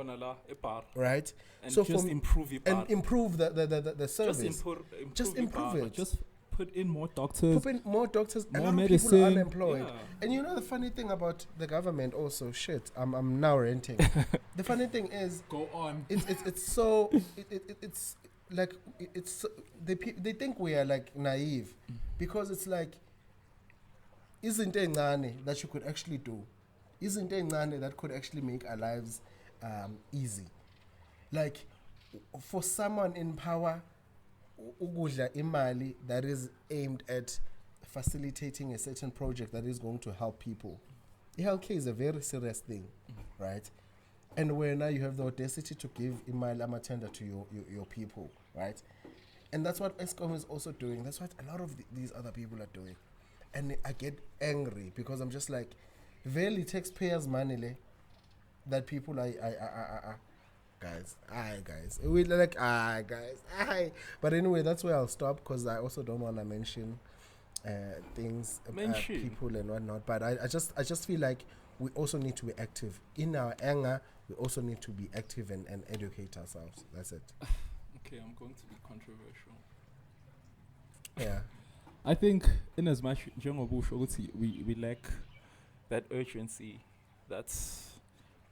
Speaker 1: right?
Speaker 2: And
Speaker 1: so
Speaker 2: just improve it,
Speaker 1: and improve the service. Just improve it.
Speaker 2: Just put in more doctors.
Speaker 1: Put in more doctors.
Speaker 2: More
Speaker 1: a lot
Speaker 2: medicine.
Speaker 1: of people are unemployed.
Speaker 2: Yeah.
Speaker 1: And you know the funny thing about the government also, I'm now renting. The funny thing is,
Speaker 2: go on.
Speaker 1: It's like they think we are like naive, because it's like, isn't there ngane that you could actually do? Isn't there ngane that could actually make our lives easy? Like, for someone in power, ukudla imali that is aimed at facilitating a certain project that is going to help people. ELK is a very serious thing, right? And where now you have the audacity to give Imal tender to your people, right? And that's what ESCOM is also doing. That's what a lot of these other people are doing. And I get angry because I'm just like, really taxpayers' money, that people guys, we like, guys, But anyway, that's where I'll stop because I also don't want to mention things, people and whatnot. But I just feel like we also need to be active. In our anger, we also need to be active and educate ourselves. That's it.
Speaker 2: Okay, I'm going to be controversial.
Speaker 1: Yeah.
Speaker 2: I think in as much we lack that urgency. That's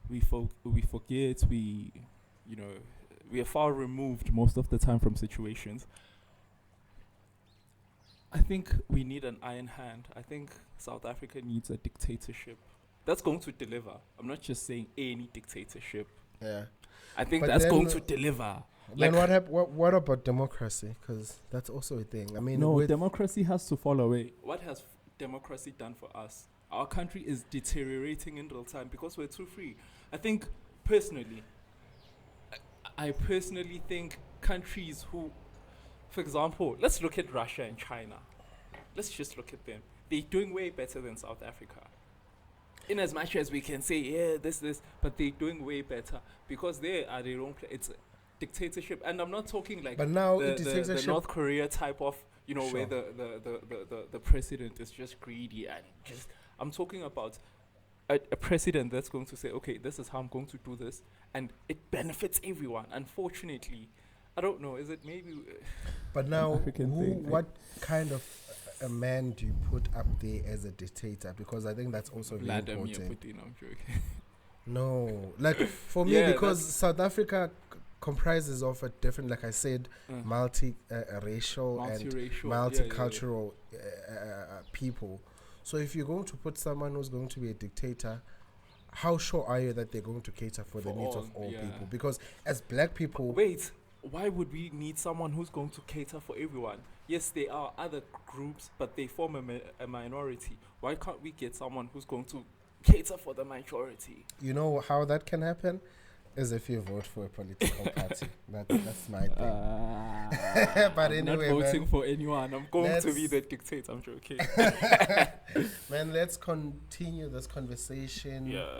Speaker 2: we forget, we are far removed most of the time from situations. I think we need an iron hand. I think South Africa needs a dictatorship that's going to deliver. I'm not just saying any dictatorship.
Speaker 1: Yeah.
Speaker 2: I think
Speaker 1: But
Speaker 2: that's
Speaker 1: then-
Speaker 2: going to deliver.
Speaker 1: Then what about democracy? Because that's also a thing. I mean,
Speaker 2: No, democracy has to fall away. What has democracy done for us? Our country is deteriorating in real time because we're too free. I think personally, I personally think countries who, for example, let's look at Russia and China. Let's just look at them. They're doing way better than South Africa. In as much as we can say, yeah, this, but they're doing way better because they are their own. It's a dictatorship, and I'm not talking like
Speaker 1: But now
Speaker 2: the
Speaker 1: dictatorship.
Speaker 2: North Korea type of, where
Speaker 1: Sure.
Speaker 2: the president is just greedy and just. I'm talking about a president that's going to say, okay, this is how I'm going to do this, and it benefits everyone. Unfortunately, I don't know. Is it maybe?
Speaker 1: But now,
Speaker 2: African thing,
Speaker 1: what kind of a man do you put up there as a dictator? Because I think that's also very
Speaker 2: Vladimir
Speaker 1: important.
Speaker 2: Putin, I'm joking.
Speaker 1: No, like for me,
Speaker 2: Yeah,
Speaker 1: because South Africa comprises of a different, like I said, multi-racial and
Speaker 2: Multiracial,
Speaker 1: multicultural people. So if you're going to put someone who's going to be a dictator, how sure are you that they're going to cater for the needs of all people? Because as black people,
Speaker 2: Wait, why would we need someone who's going to cater for everyone? Yes, there are other groups, but they form a minority. Why can't we get someone who's going to cater for the majority?
Speaker 1: you know how that can happen is if you vote for a political party. That's my thing. But
Speaker 2: I'm
Speaker 1: anyway,
Speaker 2: not voting
Speaker 1: man,
Speaker 2: for anyone. I'm going to be
Speaker 1: let's-
Speaker 2: the dictator. I'm joking.
Speaker 1: man, let's continue this conversation.
Speaker 2: Yeah.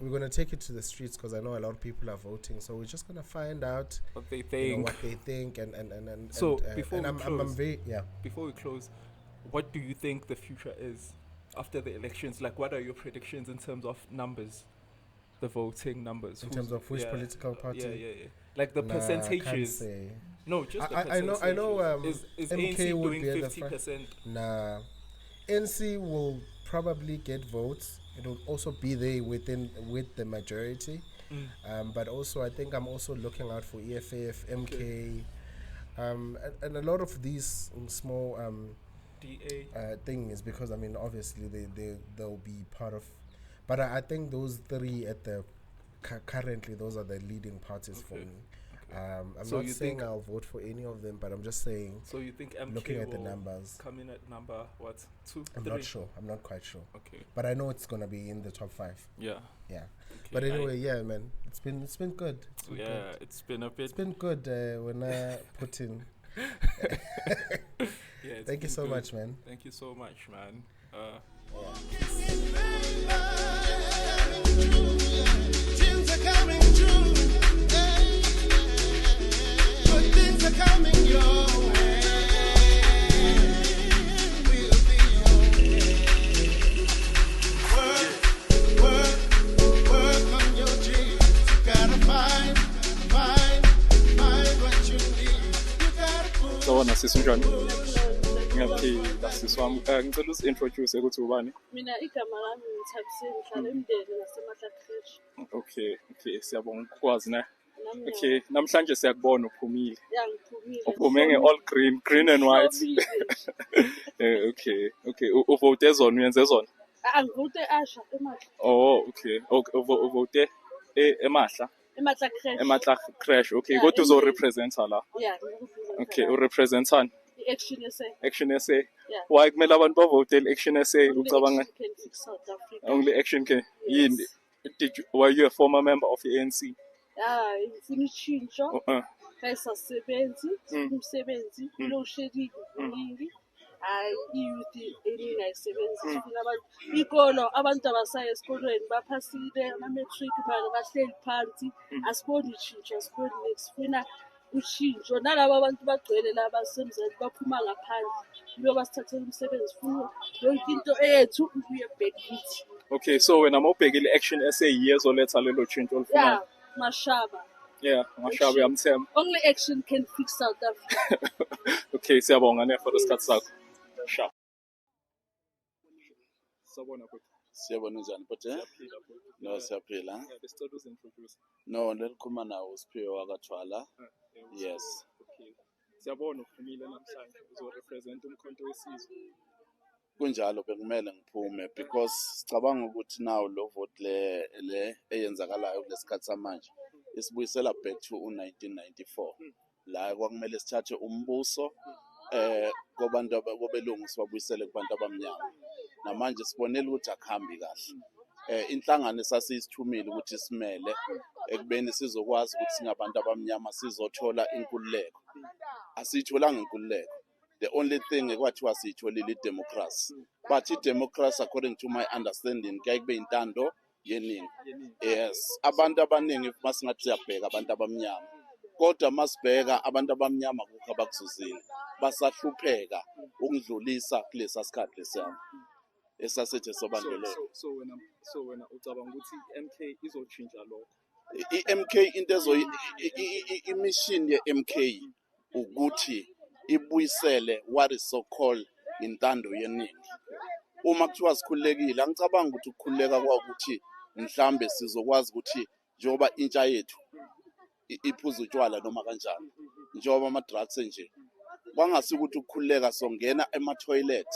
Speaker 1: We're gonna take it to the streets because I know a lot of people are voting. So we're just gonna find out
Speaker 2: What they
Speaker 1: you know,
Speaker 2: think.
Speaker 1: what they think and
Speaker 2: So,
Speaker 1: and,
Speaker 2: before
Speaker 1: and
Speaker 2: we
Speaker 1: I'm
Speaker 2: close-
Speaker 1: very
Speaker 2: Before we close, what do you think the future is after the elections? Like, what are your predictions in terms of numbers? The voting numbers.
Speaker 1: in
Speaker 2: Who's-
Speaker 1: terms of which
Speaker 2: yeah,
Speaker 1: political party.
Speaker 2: Yeah. Like the
Speaker 1: Nah, I can't
Speaker 2: percentages.
Speaker 1: say.
Speaker 2: No, just the
Speaker 1: I know.
Speaker 2: percentages. Is
Speaker 1: MK
Speaker 2: ANC
Speaker 1: would
Speaker 2: doing
Speaker 1: be at the front.
Speaker 2: 50%?
Speaker 1: Nah, NC will probably get votes. It will also be there with the majority. But also I think I'm also looking out for EFF, MK, and a lot of these small
Speaker 2: DA.
Speaker 1: thing is because I mean obviously they'll be part of, but I think those three at the currently those are the leading parties for
Speaker 2: Okay.
Speaker 1: me. I'm
Speaker 2: So
Speaker 1: not
Speaker 2: you
Speaker 1: saying
Speaker 2: think-
Speaker 1: I'll vote for any of them, but I'm just saying
Speaker 2: So you think MK
Speaker 1: looking at the
Speaker 2: will
Speaker 1: numbers,
Speaker 2: come in at number what? 2,
Speaker 1: I'm
Speaker 2: 3?
Speaker 1: not sure. I'm not quite sure,
Speaker 2: Okay.
Speaker 1: but I know it's gonna be in the top 5.
Speaker 2: Yeah.
Speaker 1: Yeah.
Speaker 2: Okay,
Speaker 1: But anyway, yeah, man, it's been good. It's been good.
Speaker 2: it's been a bit.
Speaker 1: It's been good when I put in.
Speaker 2: Yeah. it's
Speaker 1: Thank you
Speaker 2: been
Speaker 1: so
Speaker 2: good.
Speaker 1: much, man.
Speaker 2: Thank you so much, man.
Speaker 3: Things are coming true. Good things are coming your way. We'll be okay. Work on your dreams. You gotta find what you need. You gotta push.
Speaker 4: Sawona sisi unjani? Ngiyaphila sisi wami. Ngicela usi-introduce ukuthi ubani?
Speaker 5: Mina igama lami ngithabisile ngihlala emndeni ngaseMahlakresh.
Speaker 4: Okay, siyabonga ukwazi ne.
Speaker 5: Nami
Speaker 4: Okay, namhlanje siyakubona uphumile.
Speaker 5: yangiphumile.
Speaker 4: Uphume nge-all green and white. Okay. Uvote zona, uyenze zona?
Speaker 5: Angivote Asha eMahla.
Speaker 4: Oh, okay. Uvote eMahla,
Speaker 5: eMahlakresh.
Speaker 4: eMahla crash. Okay,
Speaker 5: Yeah,
Speaker 4: kodwa
Speaker 5: emndeni.
Speaker 4: uzo-representa la.
Speaker 5: Yeah.
Speaker 4: Okay, urepresentani?
Speaker 5: I-action SA.
Speaker 4: Action SA.
Speaker 5: Yeah.
Speaker 4: Why kumele abantu bavote Action SA
Speaker 5: Only
Speaker 4: ucabanga?
Speaker 5: action can fix South Africa.
Speaker 4: Only Action can.
Speaker 5: Yes.
Speaker 4: Were you a former member of the ANC?
Speaker 5: Ah, ngifuna utshintsho. Kayisasebenzi,
Speaker 4: Mm.
Speaker 5: umsebenzi, load shedding iningi. Hayi i-youth eningi ayisebenzi sifuna abantu ikolo abantu abasayo esikolweni baphasile ama-matric balo bahleli phansi asiboni utshintsho asiboni next sifuna utshintsho nalabo abantu bagcwele la basemzansi baphuma ngaphandle yibo basithathela umsebenzi funa yonke into eyethu ibuye back kithi.
Speaker 4: Okay, so when I'm ubhekile Action SA years oletha lelo tshintsho
Speaker 5: Yeah,
Speaker 4: olufunayo.
Speaker 5: mashaba.
Speaker 4: Yeah, mashabi yamthemba.
Speaker 5: Only action can fix South Africa.
Speaker 4: Okay, siyabonga ne for isikhathi sakho. Sharp. Sabona ukuthi
Speaker 6: Siyabona njani but
Speaker 4: siyaphila futhi.
Speaker 6: no siyaphila.
Speaker 4: Yeah, besicela uzintroduce.
Speaker 6: No lelikhuluma nawo uSiphiwe wakathwala. Yes.
Speaker 4: Okay. Siyabona uphumile namhlanje uzorepresent umkhonto wesizwe.
Speaker 6: Kunjalo bekumele ngiphume because sicabanga ukuthi nawo lo vote le eyenzakalayo kulesikhathi samanje isibuyisela back to 1994 la kwakumele sithathe umbuso kwabantu kobelungu sibabuyisele kubantu abamnyama namanje sibonela ukuthi akuhambi kahle inhlangano esasiyithumile ukuthi simele ekubeni sizokwazi ukuthi singabantu abamnyama sizothola inkululeko asiyitholanga inkululeko. The only thing ekwathiwa siyitholile idemocracy but idemocracy according to my understanding kuyakube intando yeningi. Yes, abantu abaningi masingathi siyabheka abantu abamnyama kodwa masibheka abantu abamnyama kukho abakuzuzile basahlupheka ukudlulisa kulesa sikhathi lesiyana esasethe sobandlulelo.
Speaker 4: So wena ucabanga ukuthi MK izotshintsha lokho.
Speaker 6: I-MK into i-mission ye-MK ukuthi ibuyisele what is so called intando yeningi. Uma kuthiwa sikhululekile angicabanga ukuthi ukukhululeka kwawukuthi mhlambe sizokwazi ukuthi njengoba intsha yethu iphuza utshwala noma kanjani njengoba ama-drugs nje kwangasi ukuthi ukukhululeka songena ema-toilet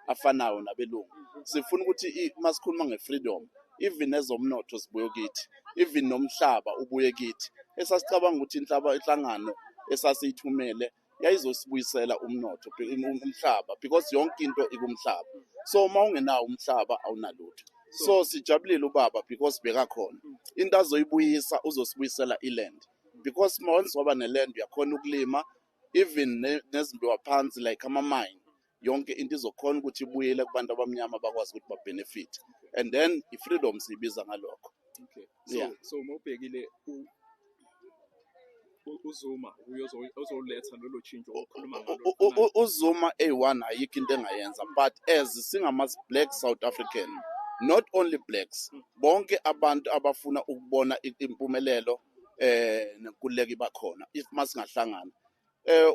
Speaker 6: afanayo nabelungu. Sifuna ukuthi masikhuluma nge-freedom even ezomnotho sibuye kithi even nomhlaba ubuye kithi esasicabanga ukuthi inhlangano esasiyithumele yayizosibuyisela umnotho umhlaba because yonke into ikumhlaba. So uma ungenawo umhlaba awunalutho. So sijabulile ubaba because beka khona into azoyibuyisa uzosibuyisela iland because once waba neland uyakhona ukulima even nezimbiwa phansi like ama-mine yonke into izokhona ukuthi ibuyele kubantu abamnyama bakwazi ukuthi ba-benefit and then i-freedom siyibiza ngalokho.
Speaker 4: Okay.
Speaker 6: Yeah.
Speaker 4: So mawubhekile uZuma uzoletha lolo tshintsho okhuluma ngalo.
Speaker 6: uZuma A1 ayikho into engayenza but as singama-black South African not only blacks bonke abantu abafuna ukubona impumelelo nenkululeko ibakhona if masingahlangana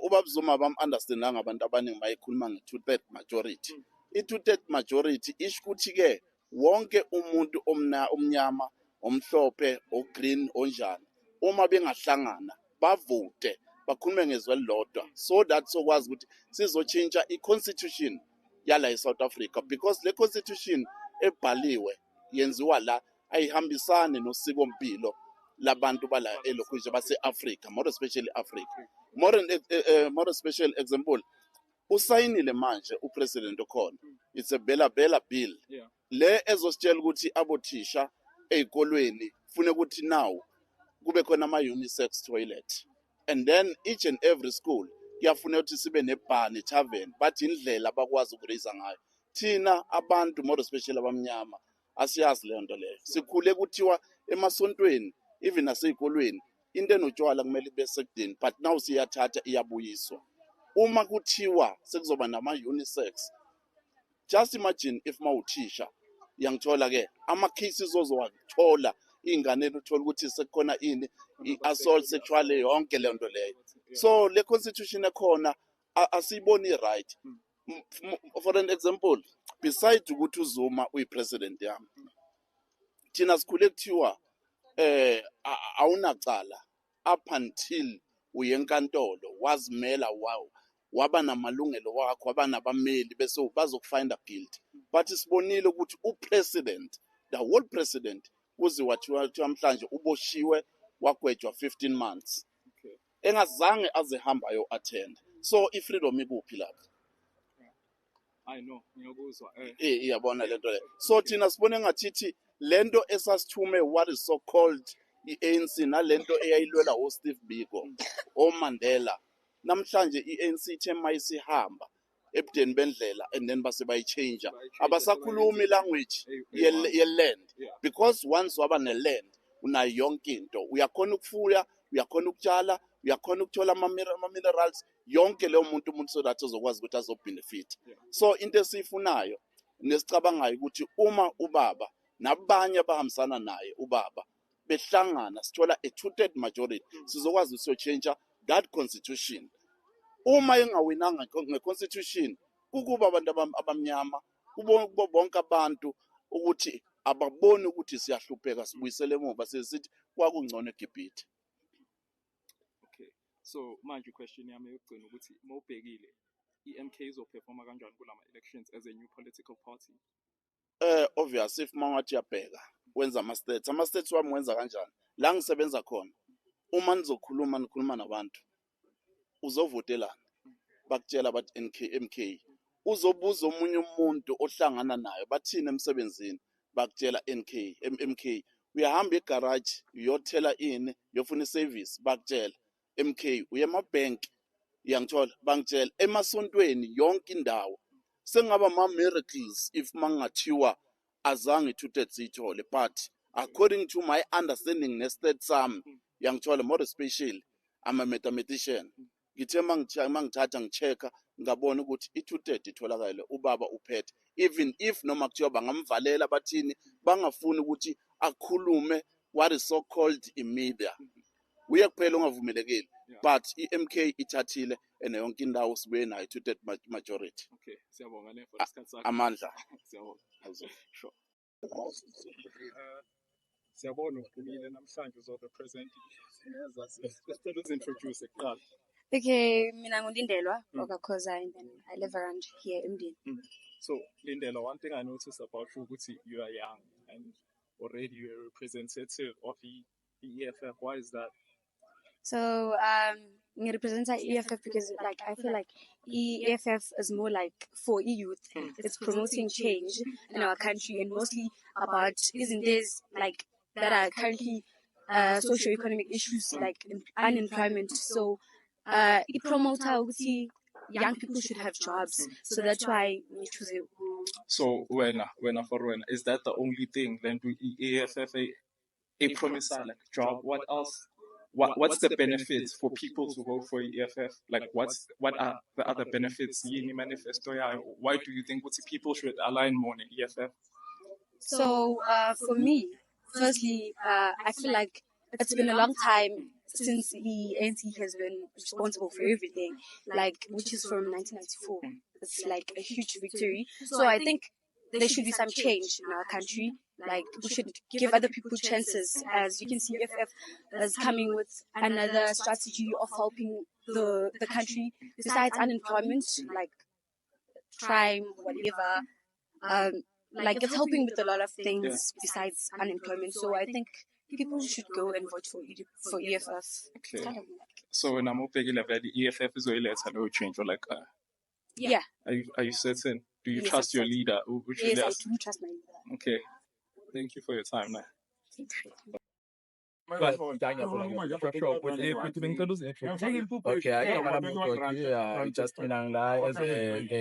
Speaker 6: ubaba Zuma bam-understandanga abantu abaningi bayikhuluma nge-2/3 majority. I-2/3 majority isho ukuthi-ke wonke umuntu omnyama omhlophe ogreen onjani uma bengahlangana bavote bakhulume ngezwi elilodwa so that sokwazi ukuthi sizotshintsha i-constitution yala e-South Africa because le constitution ebhaliwe yenziwa la ayihambisani nosikompilo labantu bala elokhunje base-Africa more especially Africa. More especially example usayinile manje upresident okhona it's a bela bill.
Speaker 4: Yeah.
Speaker 6: Le ezositshela ukuthi abothisha ezikolweni fune ukuthi now kube khona ama-unisex toilet and then each and every school kuyafuna ukuthi sibe nebar ne-tavern but indlela abakwazi ukuraise ngayo thina abantu more especially abamnyama asiyazi leyo nto leyo. Sikhule kuthiwa emasontweni even nasezikolweni into enotshwala kumele ibe sekudeni but now siyathatha iyabuyiswa. Uma kuthiwa sekuzoba nama-unisex just imagine if mawuthisha yangithola-ke ama-cases ozowathola iy'nganeni uthola ukuthi sekukhona ini i-assault sexual yonke leyo nto leyo. So le constitution ekhona asiyiboni i-right. For an example besides ukuthi uZuma uyi-president yami thina sikhule kuthiwa awunacala up until uye enkantolo wazimela waba namalungelo wakho waba nabameli bese bazokufinda guilty but sibonile ukuthi upresident the whole president kuze wathiwa namhlanje uboshiwe wagwetshwa 15 months engazange azehamba yo attend So i-freedom ikuphi lapha?
Speaker 2: I know ngiyakuzwa
Speaker 6: Iyabona lento le. So thina sibone ngathithi lento esasithume what is so called i-ANC nalento eyayilwela oSteve Biko oMandela namhlanje i-ANC ithe mayisihamba ebudeni bendlela and then base bayichange abasakhulumi language ye-land because once waba ne-land unayo yonke into uyakhona ukufuya uyakhona ukutshala uyakhona ukuthola ama-minerals yonke leyo umuntu so that azokwazi ukuthi azobenefit. So into esiyifunayo nesicabangayo ukuthi uma ubaba nabanye abahambisana naye ubaba behlangana sithola a two-third majority sizokwazi ukuyotshintsha that constitution. Uma engawinanga nge-constitution ukuba abantu abamnyama kubo bonke abantu ukuthi ababoni ukuthi siyahlupheka sibuyisele emuva sesithi kwakungcono eGibhithe.
Speaker 2: Okay, so manje question yami yokugcina ukuthi mawubhekile i-MK izoperforma kanjani kulama elections as a new political party?
Speaker 6: Obvious if mangathi yabheka wenza ama-states wami wenza kanjani la ngisebenza khona uma nikhuluma nabantu uzovotelana bakutshela bathi MK uzobuza omunye umuntu ohlangana nayo bathina emsebenzini bakutshela MK uyahamba egarage uyothela ini uyofuna iservice bakutshela MK uye emabank uyangithola bangitshela emasontweni yonke indawo sengaba ma-miracles if mangathiwa azange two-thirds siyithole but according to my understanding nestate sami uyangithola more especially I'm a mathematician ngithe mangithatha ngichecka ngabona ukuthi i-two-thirds itholakale ubaba uphethe even if noma kuthiwa bangamvalela bathini bangafuni ukuthi akhulume what is so called media uye kuphela ongavumelekile but i-MK ithathile ene yonke indawo sibuye nayo two-thirds majority.
Speaker 2: Okay, siyabonga le for isikhathi sakho.
Speaker 6: Amandla.
Speaker 2: Siyabonga. Sure. Siyabona uphumile namhlanje uzorepresent let's introduce kuqala.
Speaker 7: Okay, mina nguLindelwa Okakhoza and then I live around here in Mdini.
Speaker 2: So Lindelwa, one thing I noticed about you ukuthi you are young and already you're a representative of the EFF. Why is that?
Speaker 7: So I represent EFF because like I feel like EFF is more like for youth. It's promoting change in our country and mostly about isn't this like that are currently socio-economic issues like unemployment. So it promotes how young people should have jobs. So that's why we choose it.
Speaker 2: So when is that the only thing? Then do EFF a promise like job? What else? What's the benefits for people to vote for EFF? Like what are the other benefits in the manifesto? Why do you think people should align more in EFF?
Speaker 7: So for me, firstly, I feel like it's been a long time since the ANC has been responsible for everything, like which is from 1994. It's like a huge victory. So I think there should be some change in our country. Like we should give other people chances. As you can see, EFF is coming with another strategy of helping the country besides unemployment, like crime, whatever. Like it's helping with a lot of things besides unemployment. So I think people should go and vote for EFF.
Speaker 2: Okay. Kind of like. So when I'm hoping that the EFF is really no change or like.
Speaker 7: Yeah.
Speaker 2: Are you certain? Do you trust your leader?
Speaker 7: Yes, I do trust my leader.
Speaker 2: Okay. Thank you for your time, man.
Speaker 8: Okay, I just as a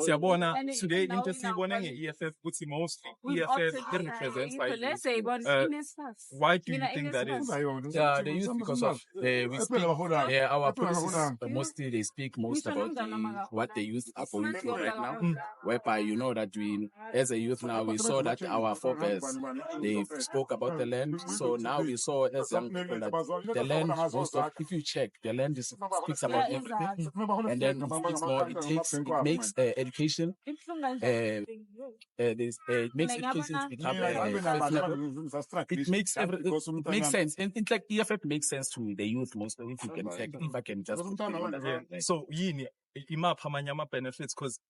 Speaker 2: Siyabona today into sibona nge-EFF ukuthi mostly EFF represents by why do you think that is?
Speaker 8: Yeah, they use because of we speak our policies mostly they speak most about what the youth are going through right now. Whereby you know that we as a youth now we saw that our forebears they spoke about the land. So now we saw as young people that the land most of if you check the land speaks about everything. and then it's more. It makes education. It makes education to become it makes it makes sense. In fact, EFF makes sense to the youth most of it. If I can just put it on that.
Speaker 2: So yini imapha amanye ama benefits because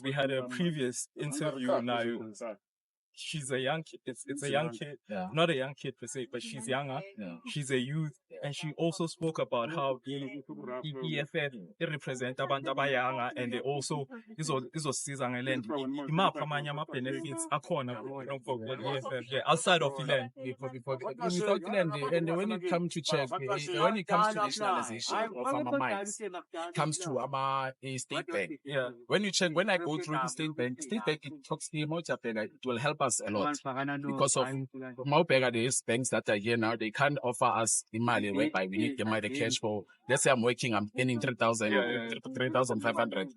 Speaker 2: we had a previous interview now. She's a young kid. It's a young kid, not a young kid per se, but she's younger. She's a youth, and she also spoke about how EFF they represent abantu abayanga, and they also izosiza ngeland. Imapha amanye ama benefits akhona for EFF outside of the land.
Speaker 8: Without land, and when it comes to check, when it comes to nationalization of our mines, it comes to our state bank. When I go through the state bank, it talks to it will help us a lot because of Maupega, these banks that are here now, they can't offer us the money whereby we need the money, the cash for. Let's say I'm working, I'm earning 3,500.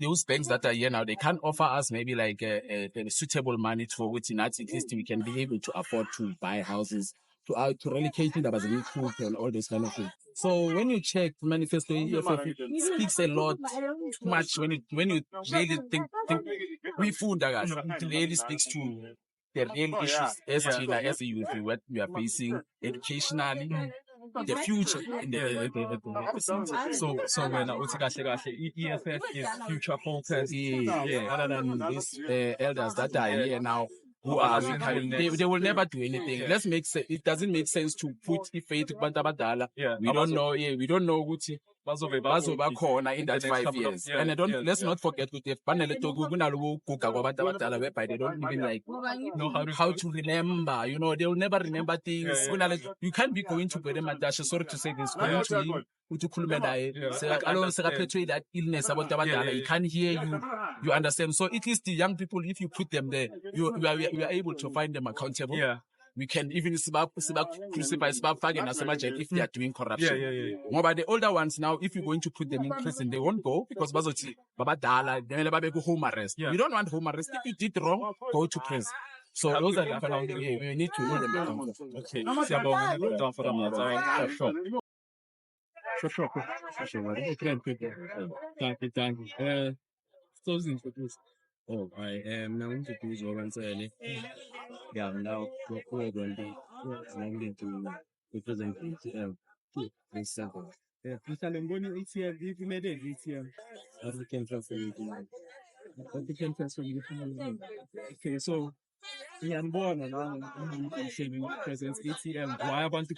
Speaker 8: Those banks that are here now, they can't offer us maybe like a suitable money for which in at least we can be able to afford to buy houses, to relocate in the food and all this kind of thing. So when you check the manifesto, it speaks a lot too much when you really think we food that it really speaks to the real issues as a youth, what we are facing educationally, the future in the
Speaker 2: so when EFF is future focused,
Speaker 8: other than these elders that are here now who are they will never do anything. Let's make sense. It doesn't make sense to put faith badala. We don't know Gucci. Bazoba corner in that 5 years. And let's not forget with the panel they don't even like know how to remember. You know, they'll never remember things. You can't be going to Beremadasha, sorry to say this, going to him. That illness about he can't hear you. You understand? So at least the young people, if you put them there, you are able to find them accountable. We can even crucify if they are doing corruption. More by the older ones now, if you're going to put them in prison, they won't go because go home arrest. We don't want home arrest. If you did wrong, go to prison. So those are the kind of we need to hold them accountable.
Speaker 2: Okay. Sure. Thank you. So introduce.
Speaker 9: Oh, I am now introduced Obansele. Yeah, now we're going to represent this circle.
Speaker 2: If you made it,
Speaker 9: African transformation.
Speaker 2: Okay, so I'm born and I'm presents ATM. Why I want to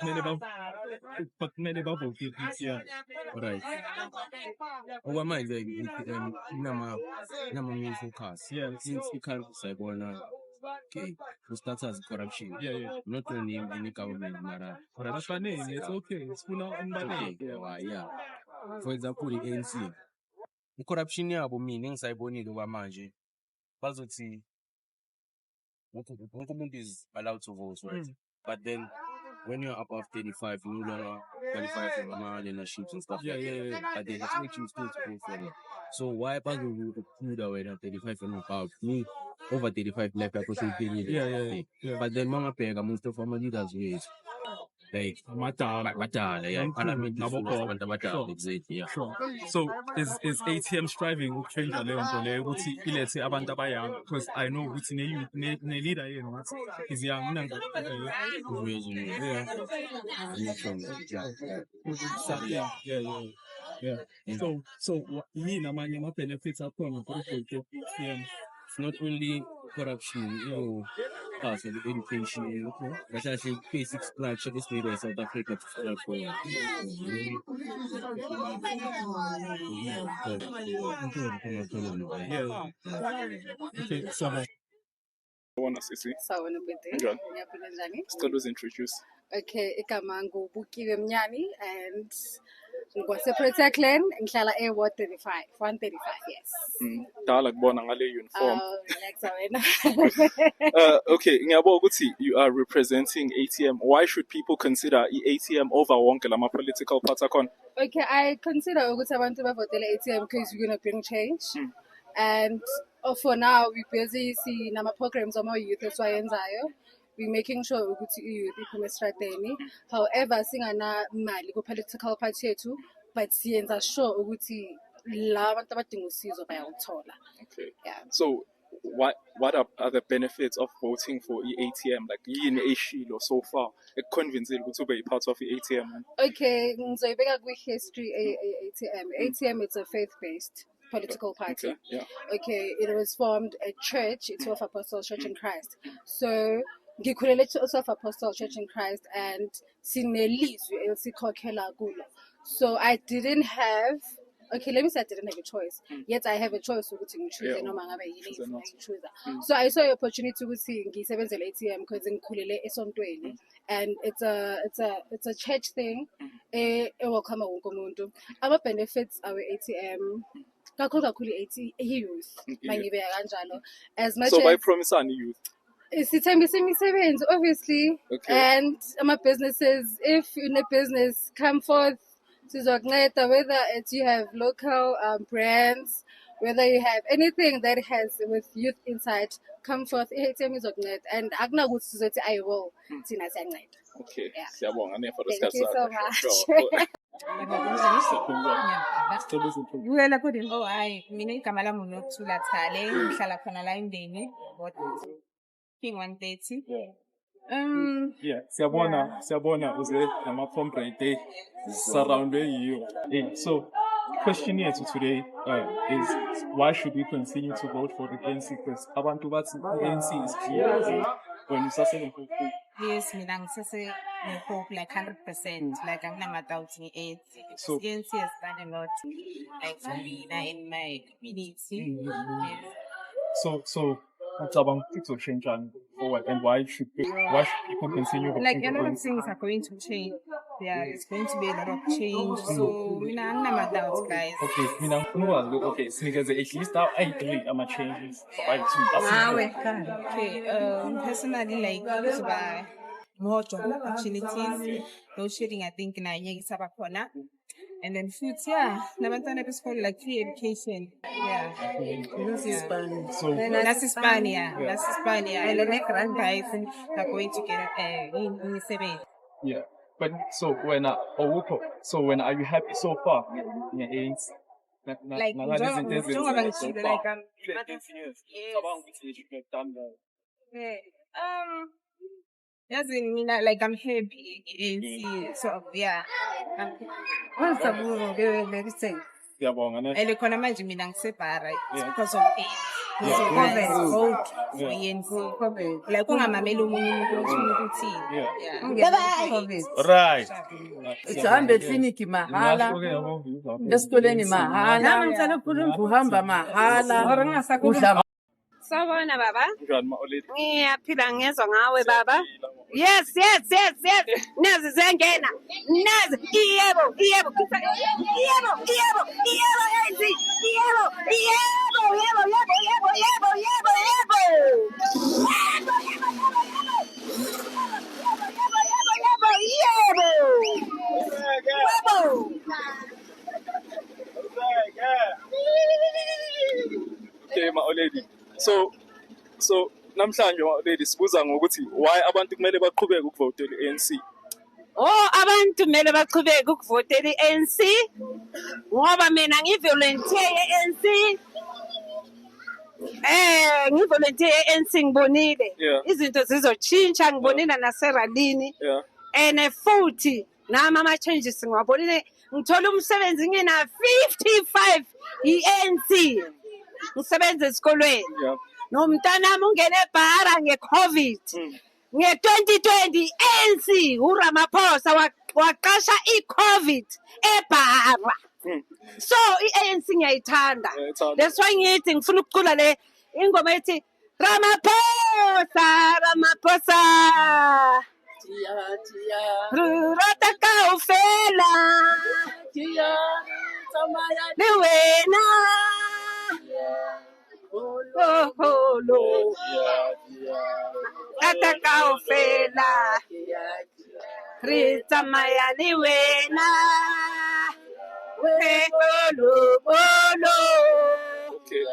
Speaker 2: many about ATM.
Speaker 9: Alright. Over my Nama mean focus. Since you can't say okay, to start as corruption. Not only in any government, but
Speaker 2: that's my name. It's okay. It's okay.
Speaker 9: For example, the ANC. The corruption yabo meaning sayibonile kwamanje. Bazothi wonke umuntu is allowed to vote, right? But then when you're above 35, you no longer qualify for leaderships and stuff. But they expect you still to go for it. So why people will include away at 35 and above? Me over 35 left I could But then mama pega most of our leaders wait. Like parliament
Speaker 2: Sure. So is ATM striving to change the level because I know what's ne leader is young. So my benefits are from
Speaker 9: it's not only corruption, pass of education, but actually basic structure is made in South Africa to start for.
Speaker 2: Okay, so
Speaker 10: Sawubona bhuti. Ngiyaphila njani?
Speaker 4: Still was introduced.
Speaker 10: Okay, igama nguBukiwe Mnyani and ngwase Clan ngihlala Ward 35, 135, yes.
Speaker 4: Dala kubona ngale uniform.
Speaker 10: Wena.
Speaker 4: Okay, ngiyabona ukuthi you are representing ATM. Why should people consider ATM over wonke lama political party akhona?
Speaker 10: Okay, I consider ukuthi abantu bavotela ATM because we're going to bring change. And for now, we're busy seeing our programs on our youth esiwayenzayo. We're making sure ukuthi youth iphume estradeni. However, singana mali ku political party yethu but siyenza sure ukuthi la bantu abadinga usizo bayaluthola.
Speaker 4: Okay.
Speaker 10: Yeah.
Speaker 4: So what are the benefits of voting for ATM? Like yini eshilo so far ekuconvincile ukuthi ube part of ATM?
Speaker 10: Okay, ngizoyibeka kwi-history ATM. ATM is a faith-based political party.
Speaker 4: Okay. Yeah.
Speaker 10: Okay, it was formed a church, it's of Apostles Church in Christ. So ngikhulele of Apostles Church in Christ and sinelizwi elikhokhela kulo. So I didn't have, okay, let me say I didn't have a choice. Yet I have a choice ukuthi ngichoose noma ngabe yini engichoose. So I saw an opportunity ukuthi ngisebenzele ATM because ngikhulele esontweni and it's a church thing. Welcome wonke umuntu. Ama benefits our ATM kakhulu youth mangibeka kanjalo as much
Speaker 4: so by
Speaker 10: as
Speaker 4: promising youth
Speaker 10: sithembisa imisebenzi obviously.
Speaker 4: Okay.
Speaker 10: And ama businesses, if in a business, come forth sizokunceda, whether it's you have local brands, whether you have anything that has with youth inside, come forth, ATM izokunceda and akunakuthi sizothi ayiwo thina siyanceda.
Speaker 4: Okay.
Speaker 10: Yeah.
Speaker 4: Siyabonga for the
Speaker 10: Thank you so much.
Speaker 4: Sure.
Speaker 11: Oh, hayi mina igama lami uNokuthula Thale, ngihlala khona la Indeni, King 130.
Speaker 4: Yeah, siyabona uze nama-comrade surrounded you. Yeah. So question yethu today is why should we continue to vote for the ANC? Because abantu bathi ANC is clear. When you say
Speaker 11: Yes, mina ngisese hope like 100%, like I'm not doubting it.
Speaker 4: So-
Speaker 11: ANC has done a lot, like for me in my community. Yes.
Speaker 4: so ngicabanga ukuthi kuzoshintsha forward and why should people continue
Speaker 11: Like
Speaker 4: voting
Speaker 11: a
Speaker 4: for
Speaker 11: lot of
Speaker 4: ANC?
Speaker 11: things are going to change. Yeah, it's going to be a lot of change. So mina anginama doubts, guys.
Speaker 4: Okay, mina ngifuna ukwazi ukuthi okay sinikeze at least I3 ama-changes
Speaker 11: Okay, personally, like, kuzoba more job opportunities. Those sharing, I think, na yeng isaba khona. And then food, yeah. Nabantwana besikole, like free education. Yeah.
Speaker 4: So
Speaker 11: That's Hispania. That's Hispania. And the next guys are going to get in 7.
Speaker 4: yeah, but so when are you happy so far? Yeah,
Speaker 11: Like, njengoba ngishilo, like, yazi mina, like, I'm happy. So yeah.
Speaker 4: siyabonga ne.
Speaker 11: And khona manje mina ngisebhara
Speaker 4: Yeah.
Speaker 11: because of it. Vote for ANC. Like ungamameli omunye umuntu ukuthi
Speaker 4: Yeah.
Speaker 12: Right. Sihambe ekliniki mahala, esikoleni mahala, uhamba mahala, udla
Speaker 13: Sawubona baba.
Speaker 4: Njani ma-oledi?
Speaker 13: Ngiyaphila ngezwa ngawe baba. Yes. Nazi zengena. Nazi yebo. Yebo enzi.
Speaker 4: Okay ma-oledi. So namhlanje ma-oledi sibuza ngokuthi why abantu kumele baqhubeke ukuvotela i-ANC?
Speaker 13: Abantu kumele baqhubeke ukuvotela i-ANC ngoba mina ngivolunteer ye-ANC. Ngivolunteer ye-ANC ngibonile.
Speaker 4: Yeah.
Speaker 13: Izinto zizotshintsha ngibonile naseralini.
Speaker 4: Yeah.
Speaker 13: And futhi nami ama-changes ngiwabonile. Ngithola umsebenzi ngina 55 i-ANC. Ngisebenza esikolweni.
Speaker 4: Yeah.
Speaker 13: Nomntanami ungene ebhara nge-COVID. Nge-2020 ANC uRamaphosa waqasha i-COVID ebhara. So i-ANC ngiyayithanda. That's why ngithi ngifuna ukucula le ingoma ethi Ramaphosa. Rata kaofela. Le wena. Lo. Rata kaofela. Re tsamaya le wena. Bolo.
Speaker 4: Okay.